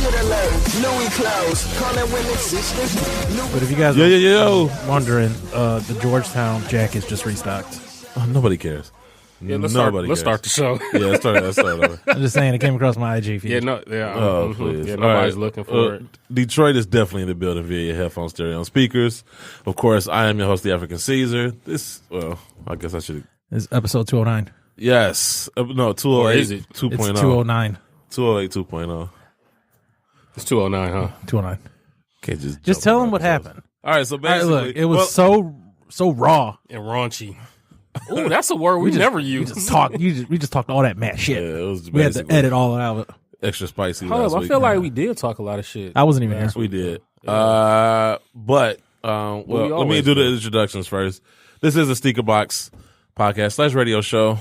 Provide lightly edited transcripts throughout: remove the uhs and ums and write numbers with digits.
Louis clothes, call it when it's But if you guys are wondering, the Georgetown jacket is just restocked. Oh, nobody cares. Yeah, let's start the show. Yeah, let's start over. I'm just saying, it came across my IG feed. Please. Yeah, nobody's looking for it. Detroit is definitely in the building via your headphone, stereo, and speakers. Of course, I am your host, the African Caesar. I guess I should. It's episode 209. Yes. No, 208. Is it? 2.0. It's 209. 208 2.0. It's 209, huh? 209. Can't just tell them what happened. All right, so basically, look, it was so raw and raunchy. Ooh, that's a word we never use. We just talked all that mad shit. Yeah, it was we had to edit all out. Extra spicy. Hold up, I feel like we did talk a lot of shit. I wasn't even here. We did. Let me do the introductions first. This is a Sneaker Box podcast / radio show,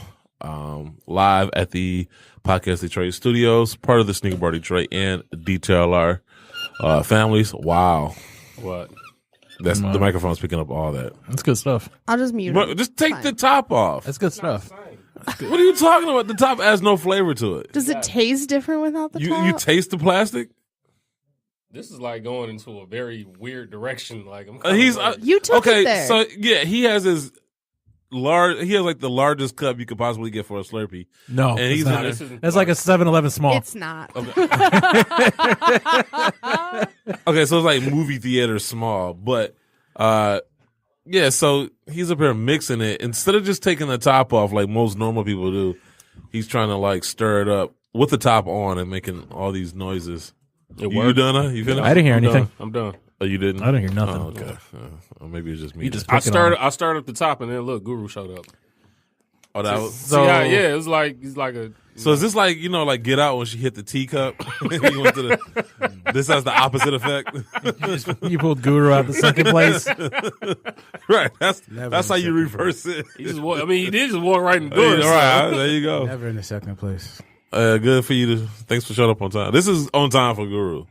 live at the Podcast Detroit studios, part of the Sneaker Bar Detroit and DTLR families. Wow. What? That's the microphone's picking up all that. That's good stuff. I'll just mute it. Just take the top off. That's good stuff. What are you talking about? The top has no flavor to it. Does it taste different without the top? You taste the plastic? This is like going into a very weird direction. Like you took it there. So yeah, he has his large. He has like the largest cup you could possibly get for a Slurpee. No, and he's not. That's like a 7-Eleven small. It's not. Okay, so it's like movie theater small, but yeah. So he's up here mixing it instead of just taking the top off like most normal people do. He's trying to like stir it up with the top on and making all these noises. You done? Huh? You finished? I didn't hear anything. I'm done. Oh, you didn't? I didn't hear nothing. Oh, okay. Or maybe it's just me. I started up the top, and then look, Guru showed up. Oh, that was it was like he's like a. So is this like like Get Out when she hit the teacup? This has the opposite effect. You pulled Guru out the second place, right? That's how you reverse it. He did just walk right in the door. All right, there you go. Never in the second place. Good for you. Thanks for showing up on time. This is on time for Guru.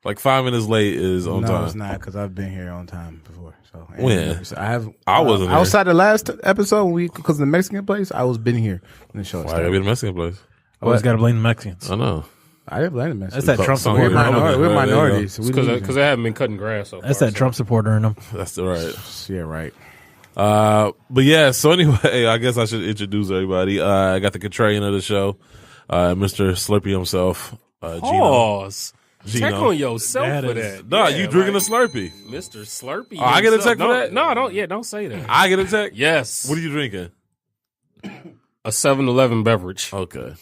Like 5 minutes late is on time. No, it's not because I've been here on time before. So when I wasn't outside the last episode because of the Mexican place. I was been here when the show started. Why gotta be the Mexican place? Always got to blame the Mexicans. I know. I didn't blame the Mexicans. That's that Trump supporter. We're minorities. Because they haven't been cutting grass. That's that Trump supporter in them. That's right. Yeah, right. But yeah. So anyway, I guess I should introduce everybody. I got the contrarian of the show, Mr. Slurpee himself, Geeno. Pause. Check on yourself for that. No, you drinking a Slurpee. Mr. Slurpee. I get a check for that? No, don't say that. I get a check? Yes. What are you drinking? A 7-Eleven beverage. Okay.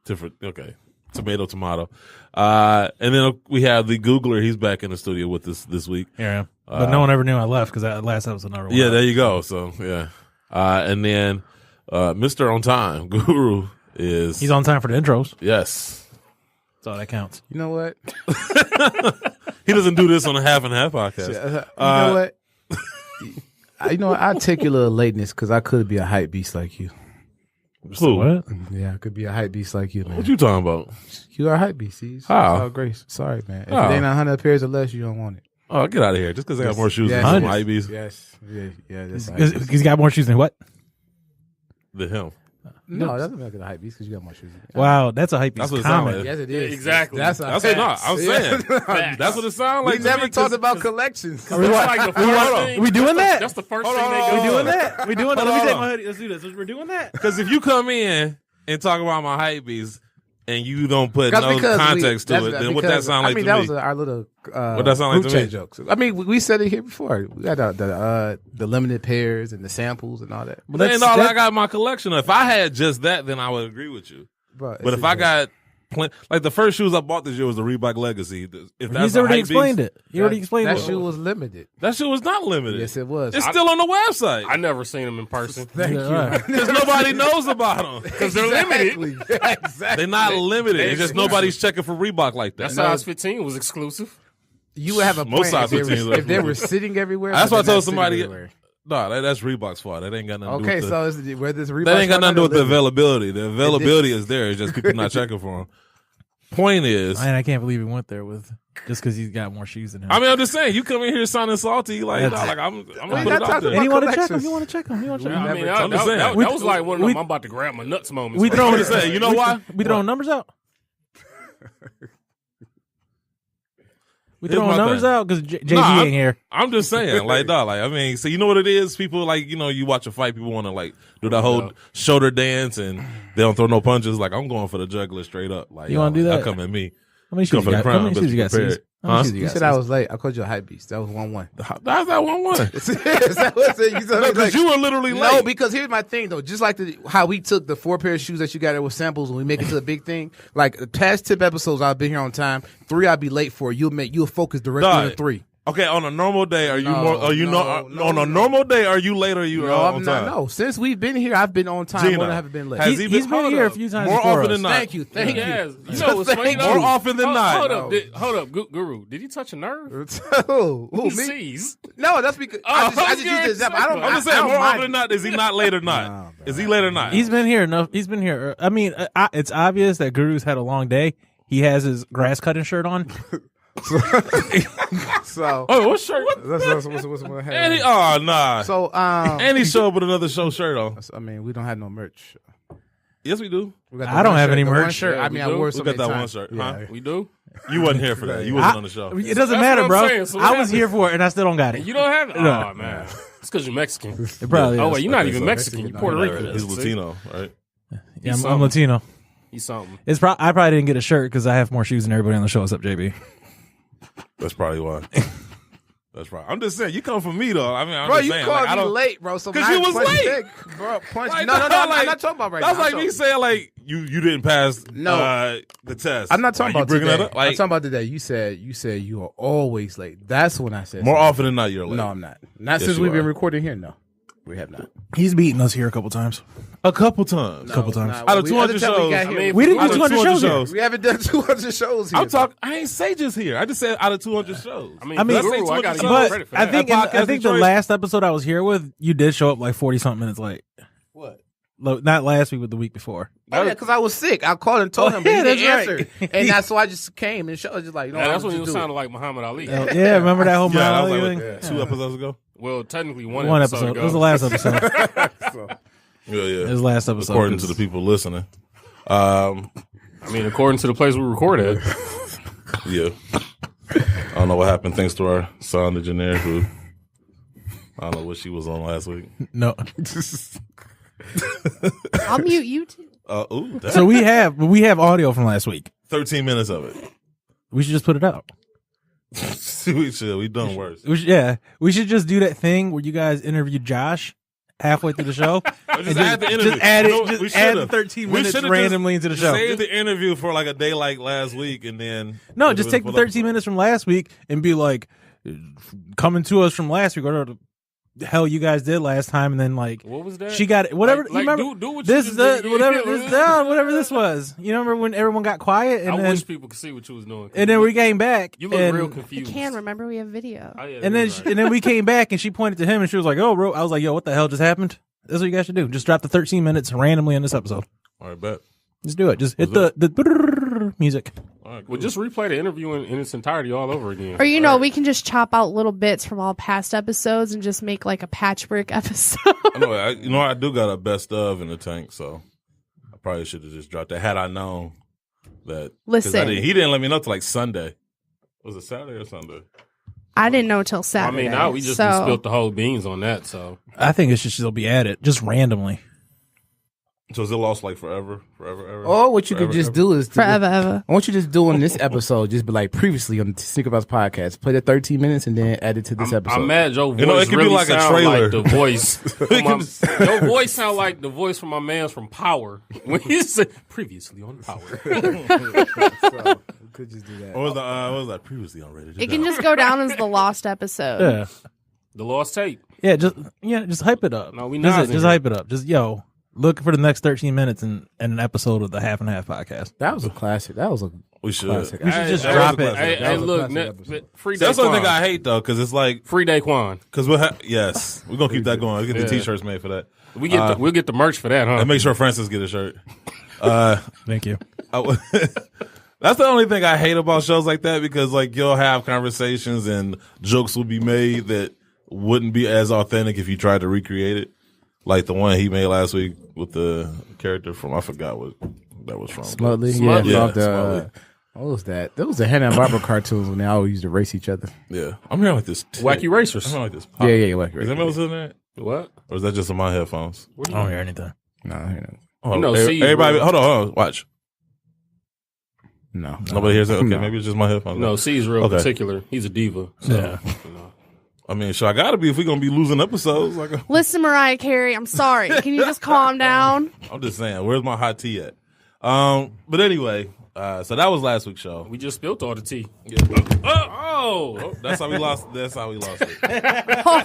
Different. Okay. Tomato. And then we have the Googler. He's back in the studio with us this week. Here I am. But no one ever knew I left because that last episode never went. Yeah, there you go. So, yeah. And then Mr. On Time, Guru, he's on time for the intros. Yes. That's all that counts. You know what? He doesn't do this on a half and half podcast. You know what? I take your little lateness because I could be a hype beast like you. Who? What? Yeah, I could be a hype beast like you, man. What you talking about? You are a hype beast. See? How? Oh, Grace. Sorry, man. If it ain't 100 pairs or less, you don't want it. Oh, get out of here. Just because I got more shoes than some hype beast. Yes. Yeah. He's got more shoes than what? Than him. No, it doesn't make it a hype beast because you got more shoes. Wow, that's a hype beast comment. Like. Yes, it is. Exactly. That's what I'm saying. That's what it sounds like. We never talked about collections. Are we doing that? That's the first thing they go. We doing that? We doing that? Let me take my hoodie. Let's do this. We're doing that. Because if you come in and talk about my hype beast and you don't put no context to it, then what that sound like to me? That was our little what that sound like to me? Jokes. I mean, we said it here before. We got the limited pairs and the samples and all that. But that's all I got in my collection. If I had just that, then I would agree with you. But if I got like the first shoes I bought this year was the Reebok Legacy. If that's He's already explained it. He already explained it. That shoe was limited. That shit was not limited. Yes, it was. It's still on the website. I never seen them in person. Thank you. Because nobody knows about them. Because they're limited. Exactly. They're not limited. It's just nobody's checking for Reebok like that. That size 15 was exclusive. You would have a Most point size 15s if they were sitting everywhere. That's why I told somebody. No, that's Reebok's fault. That ain't got nothing to do with so whether it's Reebok. That ain't got nothing to do with the availability. The availability is there. It's just people not checking for them. Point is, I can't believe he went there with just because he's got more shoes than him. I mean, I'm just saying, you come in here sounding salty, like, I'm gonna put it out there. And you want to check him? You want to check him? You want to check him? I mean, I'm just saying. that was like one of them I'm about to grab my nuts moments. We throwing you know why? We throwing numbers out. We throwing numbers out because Jay-Z ain't here. I'm just saying, like, dog, like, I mean, so you know what it is? People, like, you know, you watch a fight, people want to, like, do that whole shoulder dance and they don't throw no punches. Like, I'm going for the juggler straight up. Like, you want to do that? Y'all come at me. How many shoes you got? How many shoes you got? You said I was late. I called you a hype beast. That was 1-1. How's that 1-1? Is that what you said? Because you were literally late. No, because here's my thing though. Just like how we took the 4 pair of shoes that you got there with samples and we make it to a big thing. Like the past 10 episodes, I've been here on time. 3, I'll be late for. You'll focus directly on the 3. Okay, on a normal day, are you on a normal day? Are you late or are you on time? No, since we've been here, I've been on time. Geeno, I haven't been late. He's been here a few times more often than not. Thank you. You know what's funny? More often than not. Hold up, Guru. Did he touch a nerve? Who me? Sees. No, that's because I just used the example. I'm just saying, more often than not, is he not late or not? Is he late or not? He's been here enough. He's been here. I mean, it's obvious that Guru's had a long day. He has his grass cutting shirt on. So, what shirt? What's And nah. So, and he showed up with another shirt on. I mean, we don't have no merch. Yes, we do. I don't have any merch. Shirt. I mean, I wore some. We got that one shirt. Huh? We do. You wasn't here for that. You wasn't on the show. It doesn't matter, bro. So I was here for it, and I still don't got it. You don't have it? Oh man, it's because you're Mexican. It probably is. Oh wait, you're not even Mexican. You're Puerto Rican. He's Latino, right? Yeah, I'm Latino. He's something. I probably didn't get a shirt because I have more shoes than everybody on the show except JB. That's probably why. That's right. I'm just saying, you come from me though. I mean, I'm bro, just you saying, called like, me late, bro. So because you was late, bro. Punch. Like, No, like, I'm not talking about right that's now. That's like me saying, like, you didn't pass the test. I'm not talking about bringing today. that up. Like, I'm talking about today. You said you are always late. That's when I said more often than not, you're late. No, I'm not. Not since we've been recording here. No, we have not. He's beaten us here a couple times. A couple times. Out of 200 shows. We didn't do 200 shows. We haven't done 200 shows here. I'm talking. I ain't say just here. I just said out of 200 shows. I mean, I think the last episode I was here with, you did show up like 40-something minutes late. What? Not last week, but the week before. Oh, yeah, because I was sick. I called and told him, but he didn't answer. And that's why I just came and showed just like, you know, that's when he was sounding like Muhammad Ali. Yeah, remember that whole Muhammad Ali thing? 2 episodes ago? Well, technically one episode. It was the last episode. Yeah. It was last episode. According to the people listening. I mean, according to the place we record at. Yeah. I don't know what happened thanks to our sound engineer who, I don't know what she was on last week. No. I'll mute you too. So we have audio from last week. 13 minutes of it. We should just put it out. We should. We done worse. We should just do that thing where you guys interviewed Josh halfway through the show. Just add the interview. Just add the 13 minutes randomly into the show. Save the interview for like a day like last week and then... No, just take the 13 minutes from last week and be like, coming to us from last week, or the hell you guys did last time, and then like... What was that? She got it. Whatever. Like, you remember, do what this, you just did. whatever this was. You remember when everyone got quiet? And I then, wish people could see what you was doing. And then we came back. You look real confused. I can remember we have video. Oh, yeah, and then we came back and she pointed to him and she was like, "Oh, bro." I was like, "Yo, what the hell just happened?" That's what you guys should do. Just drop the 13 minutes randomly in this episode. All right, bet. Just do it. Just hit the music. All right, cool. Well, just replay the interview in its entirety all over again. Or, you know, we can just chop out little bits from all past episodes and just make like a patchwork episode. I do got a best of in the tank, so I probably should have just dropped that had I known that. Listen. He didn't let me know till like Sunday. Was it Saturday or Sunday? I didn't know till Saturday. I mean, now we just spilled the whole beans on that, so. I think it should still be added, just randomly. So is it lost like forever? Or what you could just do is forever, ever. I want you to just do on this episode, just be like previously on the Sneaker Box podcast, play the 13 minutes and then add it to this episode. I'm mad your voice it could really be like a sound trailer. like the voice. Your voice sound like the voice from my man's from Power. When he said previously on Power. So, we could just do that. Or was that previously on Reddit? It can just go down as the lost episode. Yeah. The lost tape. Yeah, just hype it up. No, we just hype it up. Just look for the next 13 minutes in an episode of the Half and Half podcast. That was a classic. That was a We should. classic. We should just drop it. Hey, look, free That's the Daquan. only thing I hate though, because it's like Free Daquan. because yes, we're gonna keep that going. We'll get the t-shirts made for that. We'll get the merch for that, huh? And make sure Francis get a shirt. Thank you. That's the only thing I hate about shows like that, because like you'll have conversations and jokes will be made that wouldn't be as authentic if you tried to recreate it. Like the one he made last week with the character from, I forgot what that was from. Smutly. Yeah, Yeah, Smutly. What was that? That was the Hanna-Barbera cartoons when they always used to race each other. Yeah. I'm hearing like this. Wacky Racers. I'm hearing like this. Yeah, Wacky Racers. Is anyone listening to that? What? Or is that just in my headphones? I don't hear anything. No, I hear Oh, No, everybody, hold on. Watch. no. Nobody hears it? Okay, maybe it's just my headphones. No, C's real particular. He's a diva. So, Yeah. you know. I mean, I gotta be if we're gonna be losing episodes. Like, Listen, Mariah Carey, I'm sorry. Can you just calm down? I'm just saying, where's my hot tea at? But anyway, so that was last week's show. We just spilled all the tea. Yeah. Oh, that's how we lost. That's how we lost it.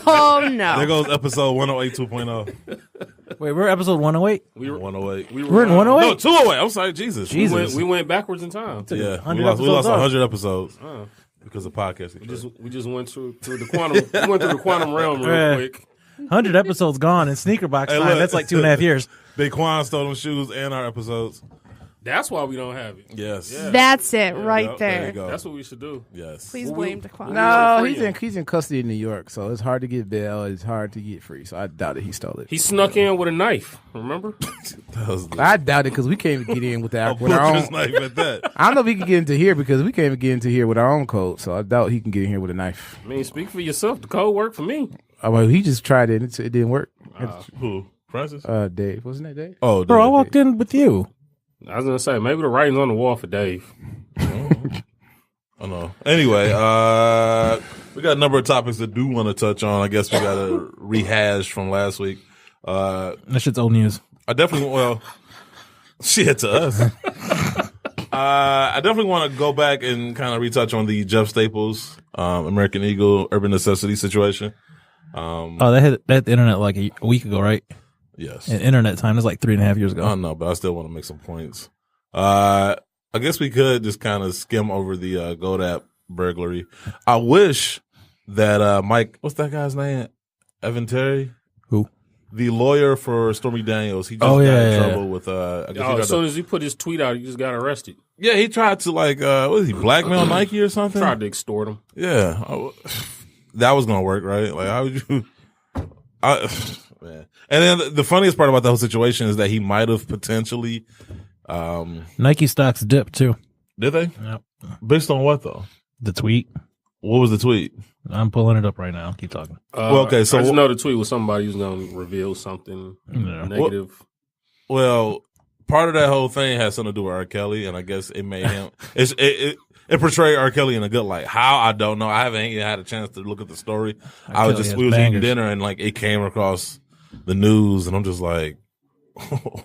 Oh, no. There goes episode 108 2.0. Wait, we're episode 108? We were 108. We're in 108? No, 208. I'm sorry, Jesus. We went backwards in time. Yeah, 100 we lost episodes 100 episodes because of podcasting. We just went through the quantum. We went through the quantum realm real quick. 100 episodes gone and sneaker box Hey, time. look. That's like 2.5 years. Big Quan stole them shoes and our episodes. That's why we don't have it. Yes. Yeah. That's it right Yep, there. you go. That's what we should do. Yes. Please blame Daquan. No, free he's in custody in New York, so it's hard to get bail. It's hard to get free. So I doubt that he stole it. He snuck in with a knife. Remember? That was the I doubt it because we can't even get in with our butcher's own. knife at that. I don't know if we can get into here because we can't even get into here with our own code. So I doubt he can get in here with a knife. I mean, speak for yourself. The code worked for me. Well, he just tried it. It didn't work. Who? Francis? Dave, wasn't that Dave? Oh, Bro, I dude. walked in with you. I was gonna say maybe the writing's on the wall for Dave. I don't know. Anyway, we got a number of topics that do want to touch on. I guess we got to rehash from last week. That shit's old news. I definitely, shit to us. I definitely want to go back and kind of retouch on the Jeff Staples, American Eagle, Urban Necessity situation. They hit the internet like a week ago, right? Yes. In internet time, it's like 3.5 years ago. I don't know, but I still want to make some points. I guess we could just kind of skim over the Gold app burglary. I wish that Mike, what's that guy's name? Evan Terry? Who? The lawyer for Stormy Daniels. He just got in trouble with I guess As soon as he put his tweet out, he just got arrested. yeah, he tried to what was he, blackmail Nike or something? Tried to extort him. Yeah. That was gonna work, right? Like how would you man. And then the funniest part about the whole situation is that he might have potentially Nike stocks dipped too. did they? Yep. Based on what though? The tweet. What was the tweet? I'm pulling it up right now. Keep talking. Okay, so I just know the tweet was somebody who's going to reveal something Yeah. negative. Well, part of that whole thing has something to do with R. Kelly, and I guess it made him. It portrayed R. Kelly in a good light. How, I don't know. I haven't even had a chance to look at the story. Kelly has We was bangers. eating dinner, and like it came across the news, and I'm just like,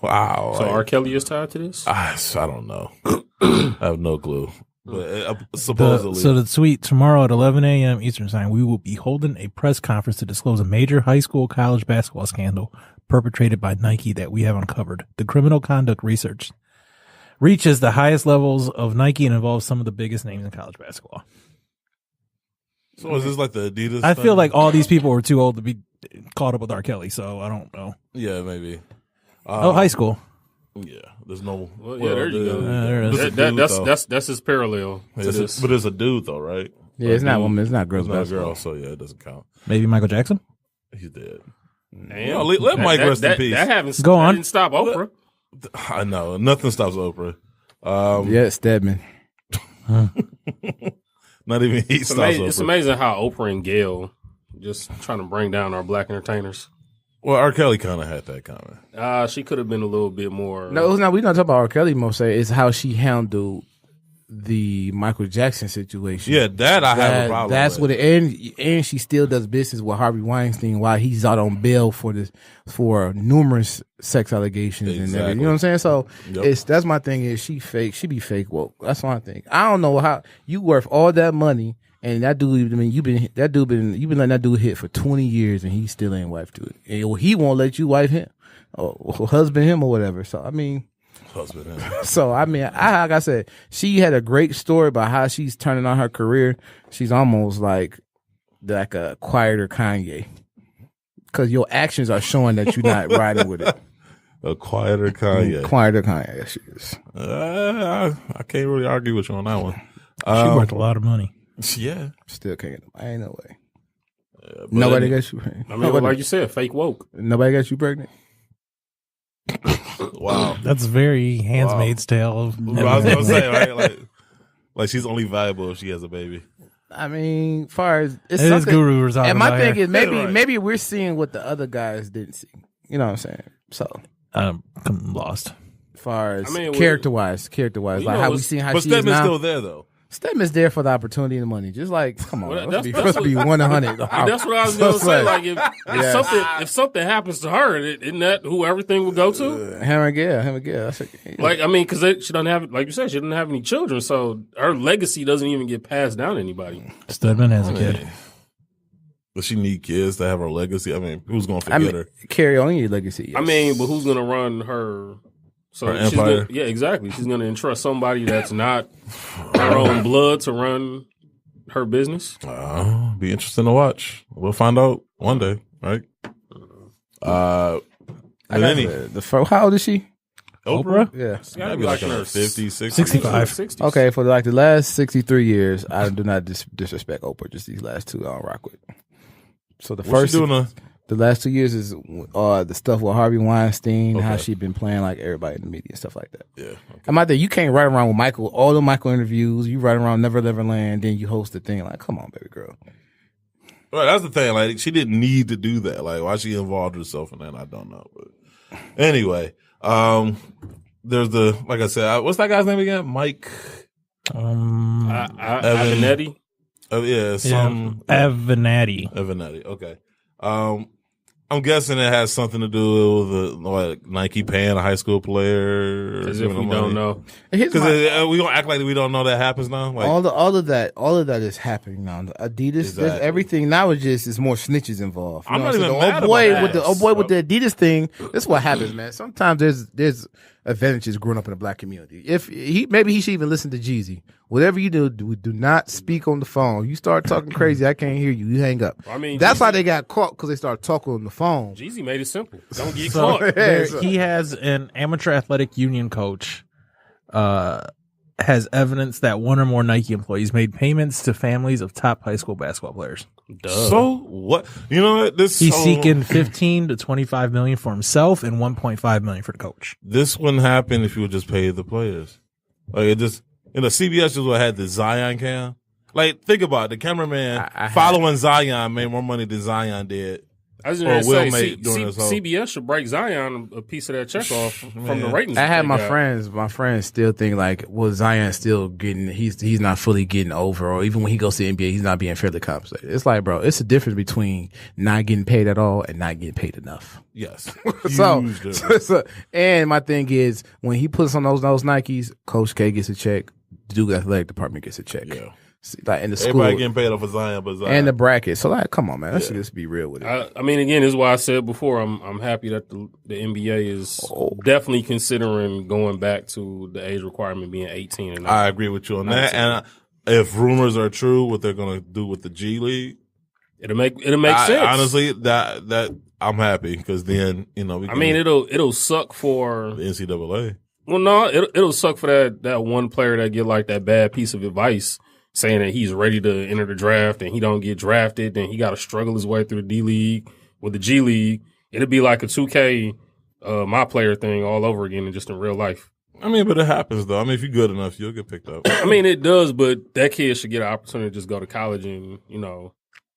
wow. So like, R. Kelly is tied to this? I don't know. I have no clue. But supposedly, So the tweet, tomorrow at 11 a.m. Eastern time, we will be holding a press conference to disclose a major high school college basketball scandal perpetrated by Nike that we have uncovered. The criminal conduct research reaches the highest levels of Nike and involves some of the biggest names in college basketball. so is this like the Adidas? I thing? feel like all these people were too old to be caught up with R. Kelly, so I don't know. Yeah, maybe. High school. Yeah, there's no. Well, yeah, there you go. There it is. That's his parallel to this. but it's a dude though, right? Yeah, it's not women. It's not girls. It's not a basketball. girl, so yeah, it doesn't count. Maybe Michael Jackson? He's dead. Damn. No, let Mike rest in peace. That Go on. didn't stop Oprah. I know nothing stops Oprah. Yeah, Stedman. Not even he stops It's Oprah. amazing how Oprah and Gail just trying to bring down our black entertainers. Well, R. Kelly kind of had that comment. She could have been a little bit more. No, it's not. We're not talking about R. Kelly. Most say it's how she handled the Michael Jackson situation. Yeah, that I have a problem. That's with. what it, and she still does business with Harvey Weinstein while he's out on bail for numerous sex allegations and Exactly. everything. You know what I'm saying? So Yep. that's my thing is she fake. She be fake woke. That's my thing. I don't know how you worth all that money and that dude. I mean, you've been letting that dude hit for 20 years and he still ain't wife to it. And he won't let you wife him or husband him or whatever. So I mean. Husband. So I mean, like I said, she had a great story about how she's turning on her career. She's almost like a quieter Kanye, because your actions are showing that you're not riding with it. A quieter Kanye. Quieter Kanye, yes, she is. I can't really argue with you on that one. She worth a lot of money. Yeah. Still can't get them. I ain't no way. But Nobody got you pregnant. I mean, like you said, fake woke. Nobody got you pregnant. Wow. That's very Handmaid's Tale of I was gonna say, right? Like, Like she's only valuable if she has a baby. I mean, far as it is Guru Rosado. And my thing is right. maybe we're seeing what the other guys didn't see. You know what I'm saying? So I'm lost. Far as character wise, like how we seen how but she is Stedman's now. still there though. Stedman's there for the opportunity and the money. Just like, come on, Well, let's be 100. That's what I was going to say. Like, if something happens to her, isn't that who everything would go to? Him and Gail. Like, I mean, because she doesn't have, like you said, she doesn't have any children, so her legacy doesn't even get passed down to anybody. Stedman has a kid. Does she need kids to have her legacy? I mean, who's going to forget her? Carry on your legacy. Yes. I mean, but who's going to run her? So her empire? Yeah, exactly. She's going to entrust somebody that's not her own blood to run her business. Be interesting to watch. We'll find out one day, right? How old is she? Oprah? Yeah. It's gotta That'd be be like in in her her 50s, 60s. 65. 60s. Okay, for like the last 63 years, I do not disrespect Oprah. Just these last two, I don't rock with. So the What's she doing? the last 2 years is the stuff with Harvey Weinstein, how she been playing like everybody in the media and stuff like that. Yeah. Okay. I'm out there. You can't ride around with Michael, all the Michael interviews. You ride around Never Never Land, then you host the thing. Like, come on, baby girl. Right, that's the thing. Like, she didn't need to do that. Like, why she involved herself in that, I don't know. But anyway, there's like I said, what's that guy's name again? Mike. Avenatti. Avenatti. Okay. I'm guessing it has something to do with like Nike paying a high school player. As if we don't know. Because we gonna act like we don't know that happens now. Like, all of that is happening now. Adidas, Exactly. everything now is just more snitches involved. You I'm know not what even saying? mad The old boy about that. with the Adidas thing. This is what happens, man. Sometimes there's advantages growing up in a black community. If maybe he should even listen to Jeezy. Whatever you do not speak on the phone. You start talking crazy, I can't hear you. You hang up. I mean, that's why they got caught, because they started talking on the phone. Jeezy made it simple. Don't get So caught. he has an amateur athletic union coach, has evidence that one or more Nike employees made payments to families of top high school basketball players. So what? You know what? He's seeking 15 to 25 million for himself and 1.5 million for the coach. This wouldn't happen if you would just pay the players. Like, it just, CBS just would have had the Zion cam. Like, think about it. The cameraman following Zion made more money than Zion did. I was going to say, during this whole- CBS should break Zion a piece of that check off from the ratings. I had that my they got. friends still think like, well, Zion still getting, he's not fully getting over, or even when he goes to the NBA, he's not being fairly compensated. It's like, bro, it's a difference between not getting paid at all and not getting paid enough. Yes. So, and my thing is, when he puts on those Nikes, Coach K gets a check, the Duke Athletic Department gets a check. Yeah. Like in the school, Everybody getting paid off for Zion, but Zion. and the bracket. So like, come on, man, let's just be real with it. I mean, again, this is why I said before, I'm happy that the NBA is definitely considering going back to the age requirement being 18 and I agree with you on that. And if rumors are true, what they're going to do with the G League, it'll make sense. Honestly, that I'm happy, because then, it'll suck for the NCAA. Well, no, it'll suck for that one player that get like that bad piece of advice saying that he's ready to enter the draft and he don't get drafted, then he got to struggle his way through the D League with the G League. It'll be like a 2K my player thing all over again, and just in real life. I mean, but it happens though. I mean, if you're good enough, you'll get picked up. I mean, it does, but that kid should get an opportunity to just go to college and and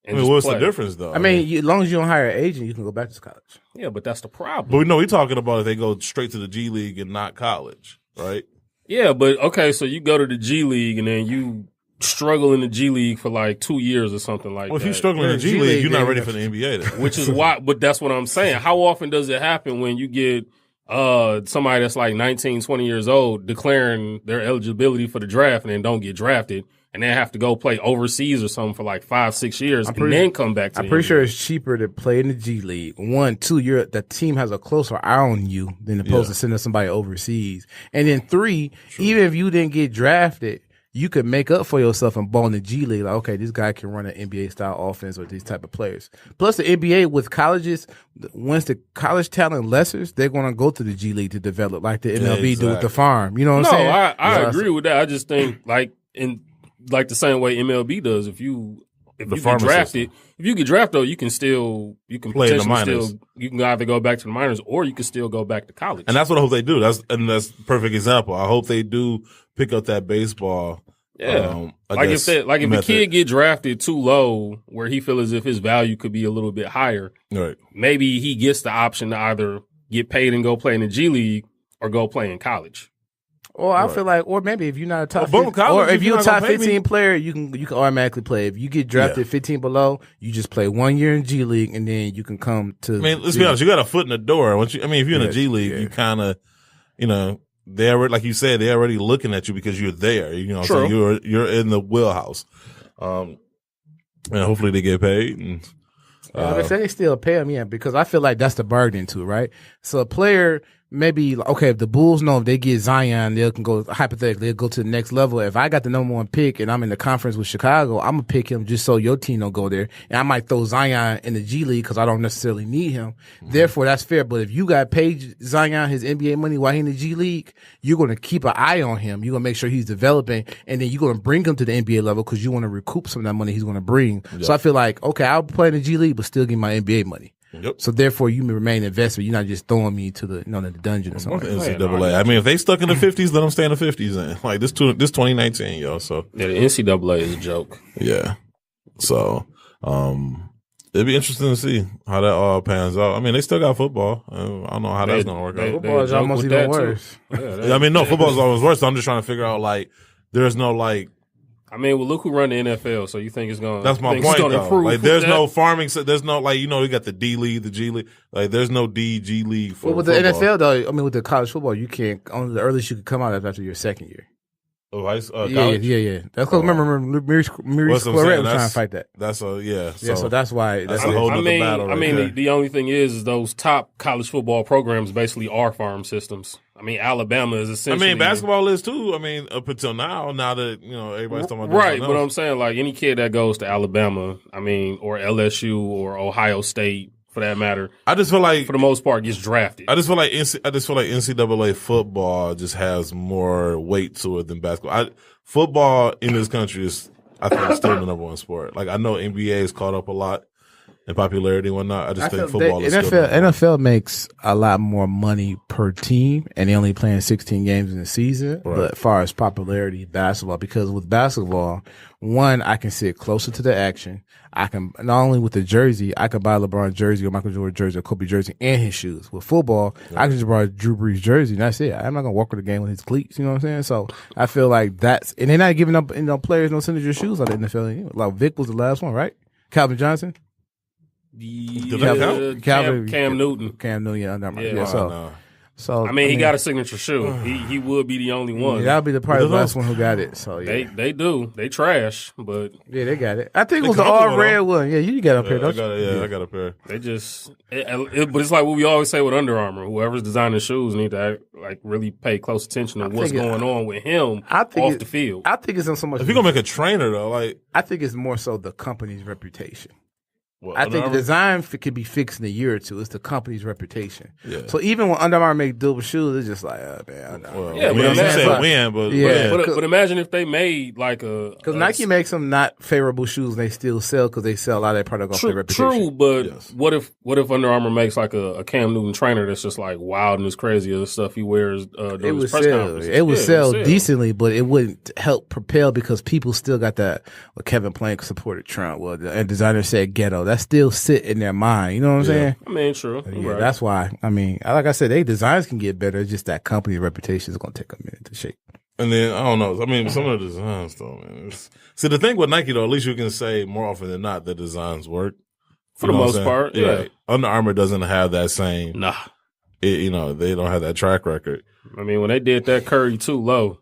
what's play. the difference though? I mean, as long as you don't hire an agent, you can go back to college. Yeah, but that's the problem. But we're talking about if they go straight to the G League and not college, right? Yeah, but okay, so you go to the G League and then you struggle in the G League for like 2 years or something like that. Well, if you struggle in the G League, you're not ready for the NBA then. Which is why, but that's what I'm saying. How often does it happen when you get somebody that's like 19, 20 years old declaring their eligibility for the draft and then don't get drafted, and then have to go play overseas or something for like 5-6 years and then come back to I'm pretty sure it's cheaper to play in the G League. 1, 2, the team has a closer eye on you than opposed to sending somebody overseas. And then 3, even if you didn't get drafted, you could make up for yourself and ball in the G League. Like, okay, this guy can run an NBA style offense with these type of players. Plus the NBA with colleges, once the college talent lessens, they're going to go to the G League to develop, like the MLB do with the farm. You know what I'm saying? No, I agree with that. I just think like the same way MLB does. If you get drafted, though, you can play in the minors. You can either go back to the minors or you can still go back to college. And that's what I hope they do. That's a perfect example. I hope they do pick up that baseball Yeah, if a kid get drafted too low, where he feels as if his value could be a little bit higher, right? Maybe he gets the option to either get paid and go play in the G League or go play in college. Or I feel like, or maybe if you're not a top, 15, or if you're a top 15 player, you can automatically play. If you get drafted 15 below, you just play 1 year in G League, and then you can come to. I mean, let's be honest, you got a foot in the door. If you're in the G League, you kind of, they already, like you said, they're already looking at you because you're there. So you're in the wheelhouse. And hopefully they get paid. And if they still pay them, because I feel like that's the bargain too, right? So a player. Maybe, okay, if the Bulls know if they get Zion, they can go, hypothetically, they'll go to the next level. If I got the number 1 pick and I'm in the conference with Chicago, I'm going to pick him just so your team don't go there. And I might throw Zion in the G League because I don't necessarily need him. Mm-hmm. Therefore, that's fair. But if you got paid Zion his NBA money while he's in the G League, you're going to keep an eye on him. You're going to make sure he's developing. And then you're going to bring him to the NBA level because you want to recoup some of that money he's going to bring. Yep. So I feel like, okay, I'll play in the G League, but still get my NBA money. Yep. So therefore, you remain invested. You're not just throwing me to the the dungeon or something. NCAA. I mean, if they stuck in the 50s, let them stay in the 50s. Then like this 2019, yo. So yeah, the NCAA is a joke. Yeah. So it'd be interesting to see how that all pans out. I mean, they still got football. I don't know how that's gonna work out. Football is almost even worse. I mean, no, football is almost worse. So I'm just trying to figure out there's no I mean, well, look who run the NFL. So you think it's going? That's my point, though. There's no farming. There's no you got the D League, the G League. There's no D, G League for with football. The NFL, though. I mean, with the college football, you can't. Only the earliest you can come out after your second year. Oh, college? Yeah. That's because remember, Maurice Claret was trying to fight that. That's so that's why. That's a whole other battle. I mean, the only thing is those top college football programs basically are farm systems. I mean, Alabama is essentially. I mean, basketball is too. I mean, up until now that everybody's talking about right. But I'm saying any kid that goes to Alabama, I mean, or LSU or Ohio State for that matter. I just feel like for the most part gets drafted. I just feel like NCAA football just has more weight to it than basketball. Football in this country is, I think, still the number 1 sport. I know NBA is caught up a lot in popularity and whatnot. I just think football is NFL makes a lot more money per team, and they only playing 16 games in the season. Right. But as far as popularity, basketball, because with basketball, one, I can sit closer to the action. I can, not only with the jersey, I can buy LeBron jersey or Michael Jordan jersey or Kobe jersey and his shoes. With football, I can just buy Drew Brees jersey and that's it. I'm not going to walk to the game with his cleats. You know what I'm saying? So I feel like and they're not giving up, players no signature shoes out of the NFL anymore. Like Vic was the last one, right? Calvin Johnson? Cam Newton. Cam Newton, yeah. So I mean, he got a signature shoe. He would be the only one. That'll be the last one who got it. So yeah. They do. They trash, but yeah, they got it. I think it was the all red one. Yeah, you got a pair. I got a pair. They just, but it's like what we always say with Under Armour. Whoever's designing shoes need to really pay close attention to what's going on with him off the field. I think it's not so much. If you're gonna make a trainer though, I think it's more so the company's reputation. What, I think the design could be fixed in a year or two. It's the company's reputation. Yeah. So even when Under Armour make double shoes, it's just like, oh man, well, yeah. But you said win, but imagine if they made because Nike makes them not favorable shoes, and they still sell because they sell a lot of their product off their reputation. True, but what if Under Armour makes a Cam Newton trainer that's just wild and as crazy as the stuff he wears during his press conferences? It would sell decently, but it wouldn't help propel because people still got that. Well, Kevin Plank supported Trump. Well, the designer said ghetto. That still sit in their mind. You know what I'm saying? I mean, true. Yeah, right. That's why. I mean, like I said, they designs can get better. It's just that company reputation is going to take a minute to shape. And then, I don't know. I mean, some of the designs, though, man. See, the thing with Nike, though, at least you can say more often than not the designs work. For the most part, yeah. Right. Under Armour doesn't have that same. Nah. They don't have that track record. I mean, when they did that Curry too low,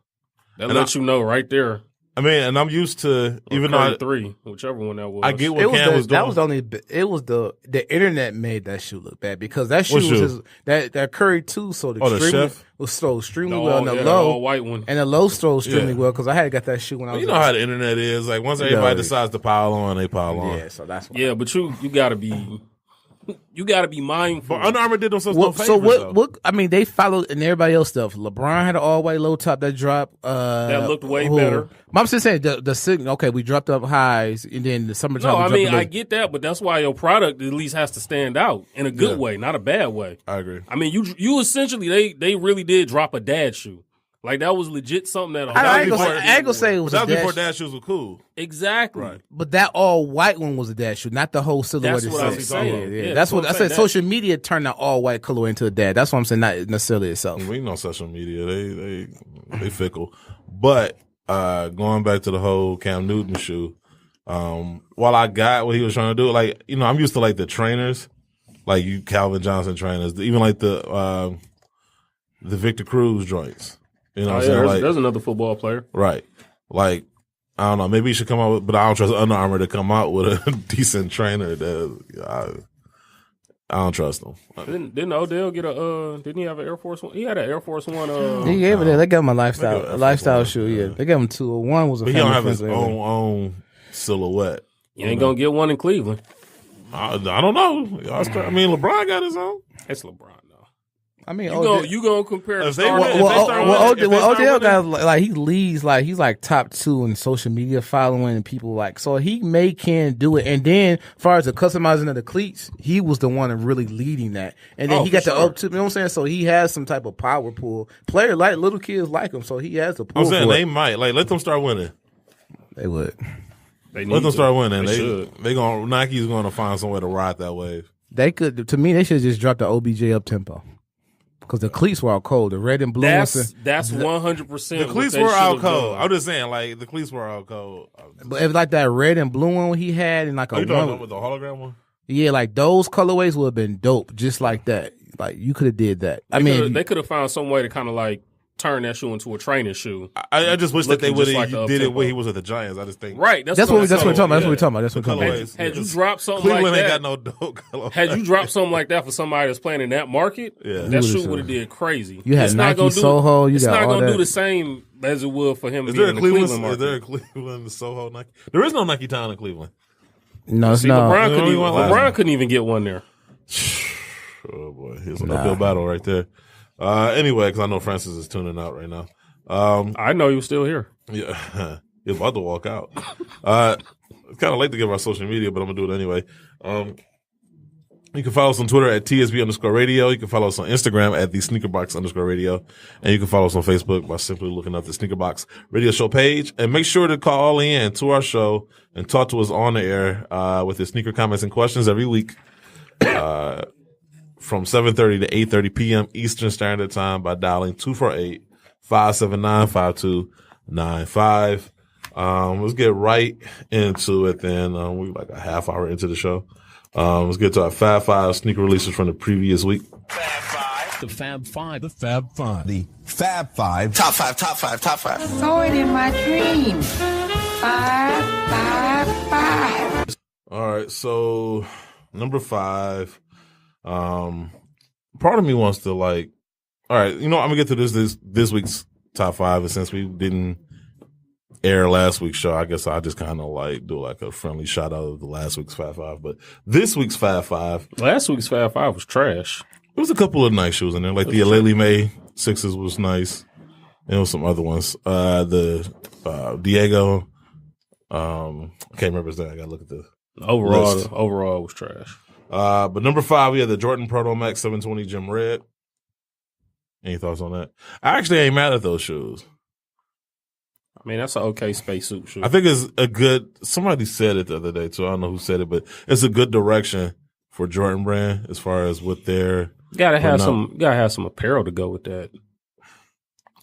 that lets you know right there. I mean, and I'm used to even though 3, whichever one that was. I get what Cam was doing. That was the internet made that shoe look bad because that shoe was that Curry 2 sold extremely well in the low white one, and the low sold extremely well because I had got that shoe when I was. You know how the internet is. Once everybody decides to pile on, they pile on. Yeah, so that's why. Yeah, but you gotta be. You got to be mindful. But Under Armour did themselves no favors. So what? I mean, they followed and everybody else stuff. LeBron had an all white low top that dropped. That looked way better. I'm just saying the signal. Okay, we dropped up highs and then the summertime. No, I mean I get that, but that's why your product at least has to stand out in a good way, not a bad way. I agree. I mean, you essentially they really did drop a dad shoe. Like that was legit something that I ain't gonna say it was. That was before dad shoes were cool. Exactly. Right. But that all white one was a dad shoe, not the whole silhouette. That's what I was saying. Yeah. That's what I said. Social media turned that all white colorway into a dad. That's what I'm saying. Not necessarily itself. We know social media. They fickle. But going back to the whole Cam Newton shoe, while I got what he was trying to do, like, you know, I'm used to like the trainers, like you Calvin Johnson trainers, even like the Victor Cruz joints. You know what I'm saying? Like, there's another football player. Right. Like, I don't know. Maybe he should come out with, but I don't trust Under Armour to come out with a decent trainer. I don't trust him. Didn't Odell get didn't he have an Air Force One? He had an Air Force One. He gave it there. They gave him a lifestyle shoe. Yeah. They gave him two. One was a. But he don't have his own silhouette. You ain't gonna get one in Cleveland. I don't know. I mean, LeBron got his own. It's LeBron. I mean, you gonna compare? Odell got like he leads, like he's like top 2 in social media following and people like, so he can do it. And then, as far as the customizing of the cleats, he was the one really leading that. And then he got the up to, you know what I'm saying? So he has some type of power pull. Player like little kids like him, so he has the pull. I'm saying they might let them start winning. They would. Let them start winning. They should. Nike's going to find some way to ride that wave. They could. To me, they should just drop the OBJ up tempo. Because the cleats were out cold. The red and blue That's 100%. The cleats were out cold. I'm just saying, like, the cleats were out cold. But it was like that red and blue one he had, and like you talking about with the hologram one? Yeah, like those colorways would have been dope, just like that. Like you could have did that. They could have found some way to kind of like turn that shoe into a training shoe. I just wish that they would have did it when he was at the Giants. I just think right. That's what we're talking about. Had you dropped something Cleveland like that, ain't got no dope color. Had you dropped something like that for somebody that's playing in that market, that shoe would have did crazy. You had Nike Soho. It's not going to do the same as it would for him. Is there a Cleveland Soho Nike? There is no Nike Town in Cleveland. No, it's not. LeBron couldn't even get one there. Oh boy, here's an uphill battle right there. Anyway, because I know Francis is tuning out right now. I know he was still here. Yeah, he's about to walk out. It's kind of late to give our social media, but I'm gonna do it anyway. You can follow us on Twitter at TSB_radio. You can follow us on Instagram at the SneakerBox_radio. And you can follow us on Facebook by simply looking up the SneakerBox Radio Show page. And make sure to call in to our show and talk to us on the air with your sneaker comments and questions every week. From 7:30 to 8:30 p.m. Eastern Standard Time by dialing 248-579-5295. Let's get right into it then. We're like a half hour into the show. Let's get to our Fab 5 sneaker releases from the previous week. The Fab 5. The Fab 5. The Fab 5. Top 5, top 5, top 5. Saw it in my dream. 5, 5, 5. All right, so number 5. Part of me wants to like, all right, you know, I'm gonna get to this week's top 5, and since we didn't air last week's show, I guess I just kind of like do like a friendly shout out of the last week's Fab 5. But this week's Fab 5, last week's Fab 5 was trash. There was a couple of nice shoes in there, like the Aleli May 6s was nice, and there was some other ones. The Diego, I can't remember his name. I gotta look at the overall was trash. But number 5, we had the Jordan Proto Max 720 Gem Red. Any thoughts on that? I actually ain't mad at those shoes. I mean, that's an okay spacesuit shoe. I think it's a good, somebody said it the other day too. I don't know who said it, but it's a good direction for Jordan Brand as far as what they're. Gotta have some apparel to go with that.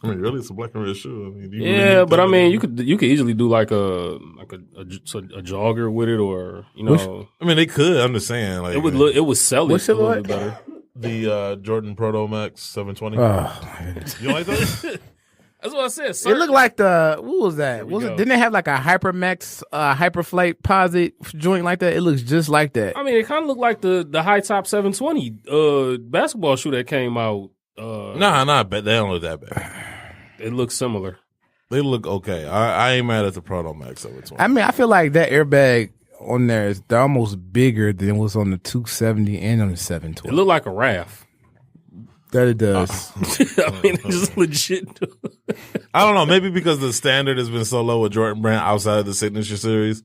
I mean, really, it's a black and red shoe. I mean, yeah, but I mean, you could easily do like a jogger with it, or you know. I mean, they could. I'm just saying, like it would sell it a little bit better. The Jordan Proto Max 720. You don't like those? That's what I said. It looked like what was that? Didn't they have like a Hypermax, Hyperflight Posit joint like that? It looks just like that. I mean, it kind of looked like the high top 720 basketball shoe that came out. Nah, they don't look that bad. It looks similar. They look okay. I ain't mad at the Proto Max 720. I mean, I feel like that airbag on there they're almost bigger than what's on the 270 and on the 720. It looked like a RAF. That it does. I mean, it's just legit. I don't know. Maybe because the standard has been so low with Jordan Brand outside of the Signature Series.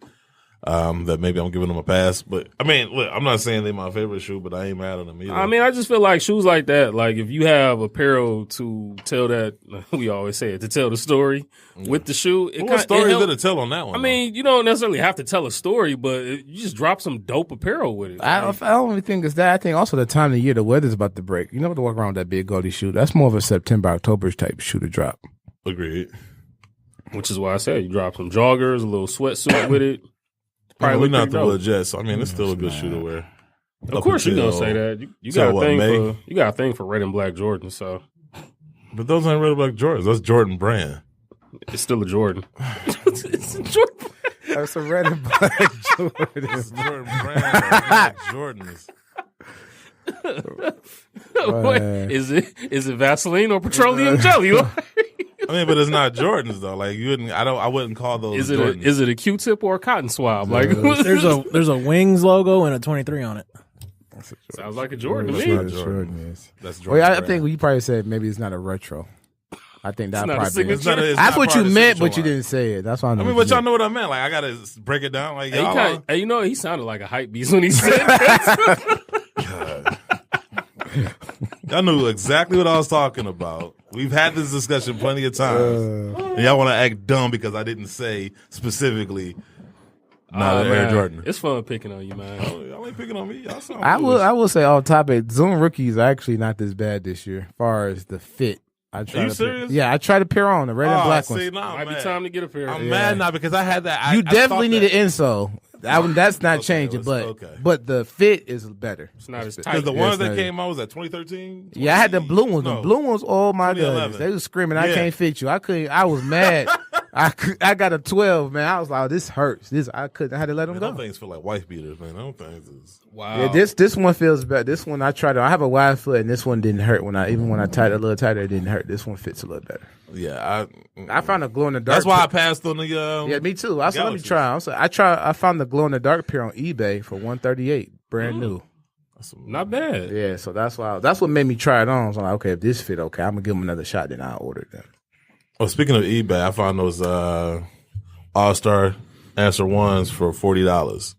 that maybe I'm giving them a pass. But I mean, look, I'm not saying they're my favorite shoe, but I ain't mad at them either. I mean, I just feel like shoes like that, like if you have apparel to tell that, we always say it, to tell the story with the shoe. What story is there to tell on that one? I mean, you don't necessarily have to tell a story, but you just drop some dope apparel with it. I don't really think it's that. I think also the time of the year, the weather's about to break. You never to walk around with that big gaudy shoe. That's more of a September, October type shoe to drop. Agreed. Which is why I said you drop some joggers, a little sweatsuit with it. Probably we're not the legit, so I mean, it's still a good shoe to wear. Of course, you're gonna say that. You got a thing for red and black Jordans, so. But those aren't red and black Jordans. That's Jordan brand. It's still a Jordan. It's a Jordan. That's a red and black Jordan. It's Jordan brand. Jordans. Wait, is it Vaseline or petroleum jelly? I mean, but it's not Jordans though. Like I wouldn't call those. Is it a Q-tip or a cotton swab? Like there's a Wings logo and a 23 on it. Sounds like a Jordan to That's me. not a Jordan. Yes. That's Jordan. Well, I think you probably said maybe it's not a retro. I think that probably it's that's what you meant, but you didn't say it. That's why I mean, but y'all know what I meant. Like I gotta break it down. Like hey, you know, he sounded like a hype beast when he said that. Y'all knew exactly what I was talking about. We've had this discussion plenty of times. And y'all want to act dumb because I didn't say specifically not Air Jordan. It's fun picking on you, man. Y'all ain't picking on me. Y'all sound I will say off topic, Zoom rookies are actually not this bad this year as far as the fit. Are you serious? Yeah, I tried a pair on the red and black ones. Might be time to get a pair. I'm mad now because I had that. You definitely need an insole. That's not changing, but the fit is better. It's not as tight. Because the ones that came out was at 2013. Yeah, I had the blue ones. The blue ones, oh my goodness, they was screaming, "I can't fit you." I was mad. I got a 12, man. I was like, oh, "This hurts." I had to let them go. Those things feel like wife beaters, man. Those things is wow. Yeah, this one feels better. This one I tried. I have a wide foot, and this one didn't hurt when I tied it a little tighter. It didn't hurt. This one fits a little better. Yeah, I found a glow in the dark. That's why I passed on the. Yeah, me too. I said, let me try. I found the glow in the dark pair on eBay for $138, brand new. Not bad. Yeah, so that's what made me try it on. So I'm like, okay, if this fit, okay, I'm gonna give them another shot. Then I'll order them. Oh, speaking of eBay, I found those All-Star Answer Ones for $40.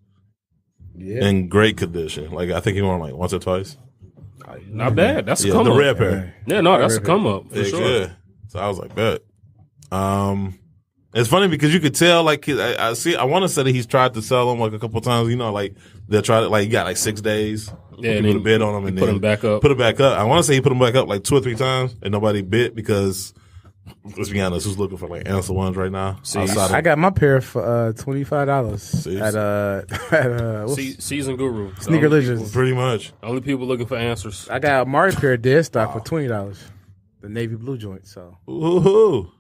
Yeah, in great condition. Like I think he won like once or twice. Not bad. That's a come up. The red pair. Yeah, no, that's a come up for sure. Yeah. So I was like, bet. It's funny because you could tell, like, I want to say that he's tried to sell them like a couple times. You know, like they'll try to, like, he got like 6 days. Yeah, people to bid on them and put them back up. Put it back up. I want to say he put them back up like 2 or 3 times and nobody bid because, let's be honest, who's looking for like answer ones right now? I got my pair for $25 at Season Guru. Sneaker Legends. Pretty much. Only people looking for answers. I got a Mari pair dead stock for $20. The navy blue joint. So. Ooh.